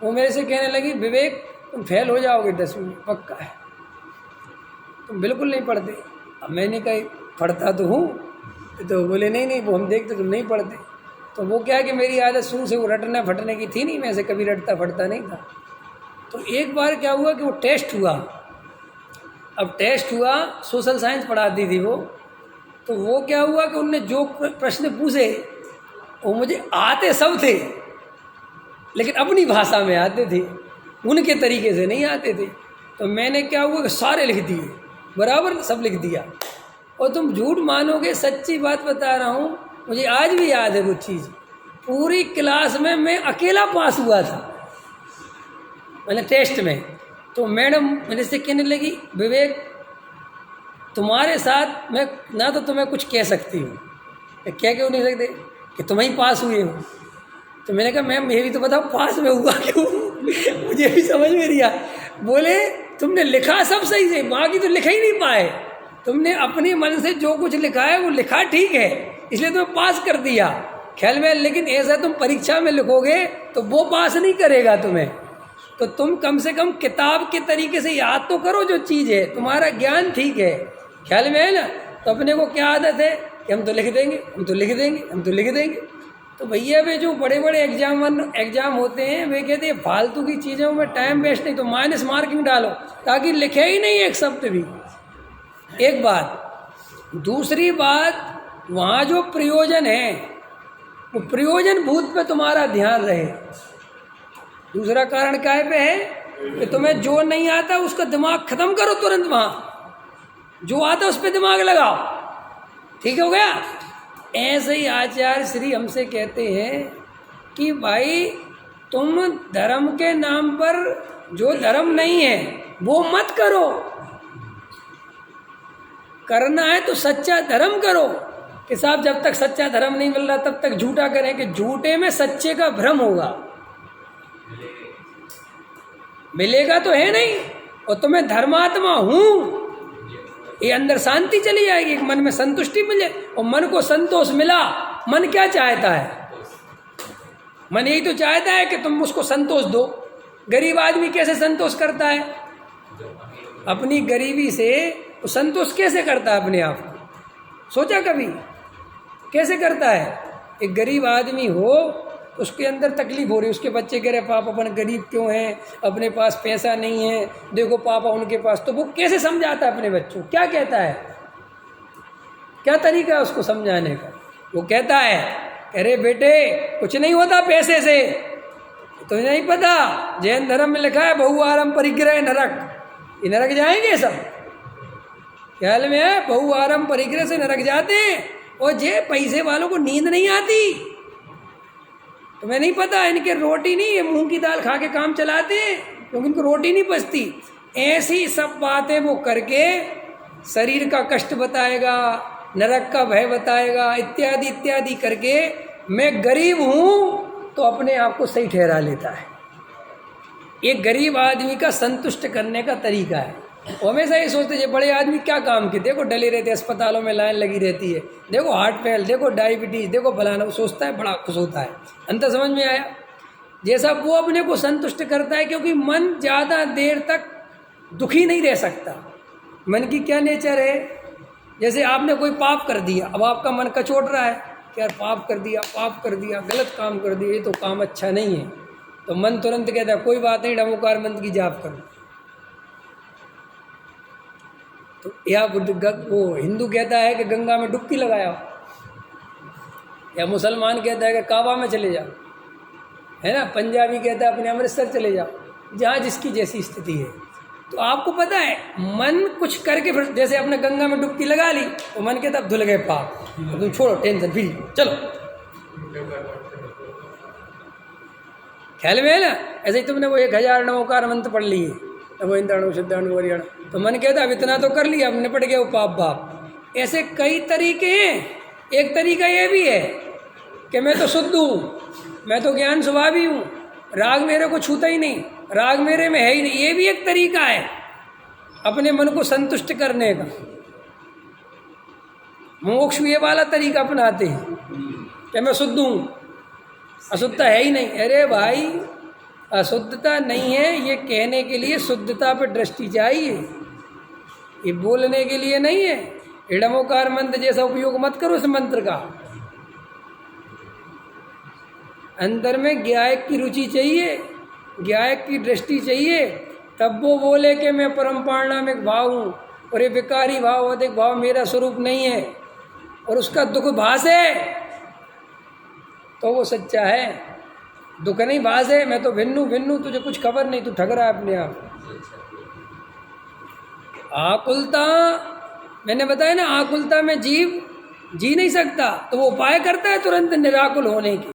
वो मेरे से कहने लगी, विवेक तुम फेल हो जाओगे 10वीं में, पक्का है, तुम बिल्कुल नहीं पढ़ते। अब मैंने कहा पढ़ता तो हूँ। तो बोले नहीं वो हम देखते तुम नहीं पढ़ते। तो वो क्या है कि मेरी आदत शुरू से वो रटने फटने की थी नहीं, मैं ऐसे कभी रटता फटता नहीं था। तो एक बार क्या हुआ कि वो टेस्ट हुआ। अब टेस्ट हुआ, सोशल साइंस पढ़ाती थी वो। तो वो क्या हुआ कि उनने जो प्रश्न पूछे वो मुझे आते सब थे, लेकिन अपनी भाषा में आते थे, उनके तरीके से नहीं आते थे। तो मैंने क्या हुआ कि सारे लिख दिए, बराबर सब लिख दिया। और तुम झूठ मानोगे, सच्ची बात बता रहा हूँ, मुझे आज भी याद है वो चीज़। पूरी क्लास में मैं अकेला पास हुआ था, मैंने टेस्ट में। तो मैडम मेरे से कहने लगी, विवेक तुम्हारे साथ मैं ना तो तुम्हें कुछ कह सकती हूँ, क्या क्यों नहीं सकते कि तुम ही पास हुए हो। तो मैंने कहा मैम ये भी तो बताओ पास में हुआ क्यों, मुझे भी समझ में नहीं आया। बोले तुमने लिखा सब सही से, बाकी तो लिखा ही नहीं पाए। तुमने अपने मन से जो कुछ लिखा है वो लिखा ठीक है, इसलिए तुम्हें पास कर दिया ख्याल में। लेकिन ऐसा तुम परीक्षा में लिखोगे तो वो पास नहीं करेगा तुम्हें। तो तुम कम से कम किताब के तरीके से याद तो करो जो चीज़ है, तुम्हारा ज्ञान ठीक है, ख्याल में है ना। तो अपने को क्या आदत है कि हम तो लिख देंगे, हम तो लिख देंगे, हम तो लिख देंगे। तो भैया वे जो बड़े बड़े एग्जाम होते हैं वे कहते हैं फालतू की चीज़ों में टाइम वेस्ट नहीं, तो माइनस मार्किंग डालो ताकि लिखे ही नहीं एक शब्द भी। एक बात। दूसरी बात, वहाँ जो प्रयोजन है वो प्रयोजन भूत पे तुम्हारा ध्यान रहे। दूसरा कारण क्या है कि तुम्हें जो नहीं आता उसका दिमाग खत्म करो तुरंत, वहाँ जो आता उस पर दिमाग लगाओ, ठीक हो गया। ऐसे ही आचार्य श्री हमसे कहते हैं कि भाई तुम धर्म के नाम पर जो धर्म नहीं है वो मत करो, करना है तो सच्चा धर्म करो। कि साहब जब तक सच्चा धर्म नहीं मिल रहा तब तक झूठा करें, कि झूठे में सच्चे का भ्रम होगा, मिलेगा तो है नहीं। और तुम्हें धर्मात्मा हूँ ये अंदर शांति चली जाएगी, मन में संतुष्टि मिले। और मन को संतोष मिला, मन क्या चाहता है? मन यही तो चाहता है कि तुम उसको संतोष दो। गरीब आदमी कैसे संतोष करता है? अपनी गरीबी से वो संतोष कैसे करता है अपने आप को? सोचा कभी कैसे करता है? एक गरीब आदमी हो, उसके अंदर तकलीफ हो रही, उसके बच्चे कह रहे पापा अपन गरीब क्यों हैं, अपने पास पैसा नहीं है, देखो पापा उनके पास, तो वो कैसे समझाता है अपने बच्चों? क्या कहता है? क्या तरीका है उसको समझाने का? वो कहता है अरे बेटे कुछ नहीं होता पैसे से, तो नहीं पता जैन धर्म में लिखा है बहुआरम परिग्रह नरक, ये नरक जाएंगे सब, ख्याल में है? बहुआरम परिग्रह से नरक जाते हैं। और जे पैसे वालों को नींद नहीं आती, तुम्हें नहीं पता इनके रोटी नहीं, ये मूंग की दाल खा के काम चलाते हैं क्योंकि इनको रोटी नहीं बचती। ऐसी सब बातें वो करके शरीर का कष्ट बताएगा, नरक का भय बताएगा, इत्यादि इत्यादि करके मैं गरीब हूँ तो अपने आप को सही ठहरा लेता है। एक गरीब आदमी का संतुष्ट करने का तरीका है। वो हमेशा ये सोचते हैं बड़े आदमी क्या काम के, देखो डले रहते हैं, अस्पतालों में लाइन लगी रहती है, देखो हार्ट फेल, देखो डायबिटीज़, देखो फलाना, वो सोचता है बड़ा खुश होता है। अंतर समझ में आया? जैसा वो अपने को संतुष्ट करता है, क्योंकि मन ज़्यादा देर तक दुखी नहीं रह सकता। मन की क्या नेचर है? जैसे आपने कोई पाप कर दिया, अब आपका मन कचोट रहा है कि यार पाप कर दिया, गलत काम कर दिया, ये तो काम अच्छा नहीं है। तो मन तुरंत कहता है कोई बात नहीं, डमोकार मंत्र की जाप करो। तो या वो हिंदू कहता है कि गंगा में डुबकी लगाओ, या मुसलमान कहता है कि काबा में चले जाओ, है ना? पंजाबी कहता है अपने अमृतसर चले जाओ, जहाँ जिसकी जैसी स्थिति है। तो आपको पता है मन कुछ करके फिर जैसे अपने गंगा में डुबकी लगा ली तो मन कहता अब धुल गए पाप, तो तुम छोड़ो टेंशन, फिर चलो, ख्याल में है ना? ऐसे ही तुमने वो 1000 नमोकार मंत्र पढ़ लिए, नमो इंद्राणु सिद्धाणु वरियाणु, तो मन कहता अब इतना तो कर लिया, अब निपट गया वो पाप बाप। ऐसे कई तरीके हैं। एक तरीका ये भी है कि मैं तो शुद्ध हूँ, मैं तो ज्ञान स्वभावी हूँ, राग मेरे को छूता ही नहीं, राग मेरे में है ही नहीं, ये भी एक तरीका है अपने मन को संतुष्ट करने का। मोक्ष ये वाला तरीका अपनाते हैं कि मैं शुद्ध हूँ, अशुद्धता है ही नहीं। अरे भाई अशुद्धता नहीं है, ये कहने के लिए शुद्धता पर दृष्टि चाहिए, ये बोलने के लिए नहीं है। इडमोकार मंत्र जैसा उपयोग मत करो इस मंत्र का। अंदर में ज्ञायक की रुचि चाहिए, ज्ञायक की दृष्टि चाहिए, तब वो बोले कि मैं परम पारणामिक भाव हूँ और ये विकारी भाव अधिक भाव मेरा स्वरूप नहीं है, और उसका दुख भास है तो वो सच्चा है। दुख नहीं भास है, मैं तो भिन्नु, तुझे कुछ खबर नहीं, तू ठग रहा है अपने आप। आकुलता, मैंने बताया ना, आकुलता में जीव जी नहीं सकता, तो वो उपाय करता है तुरंत निराकुल होने की।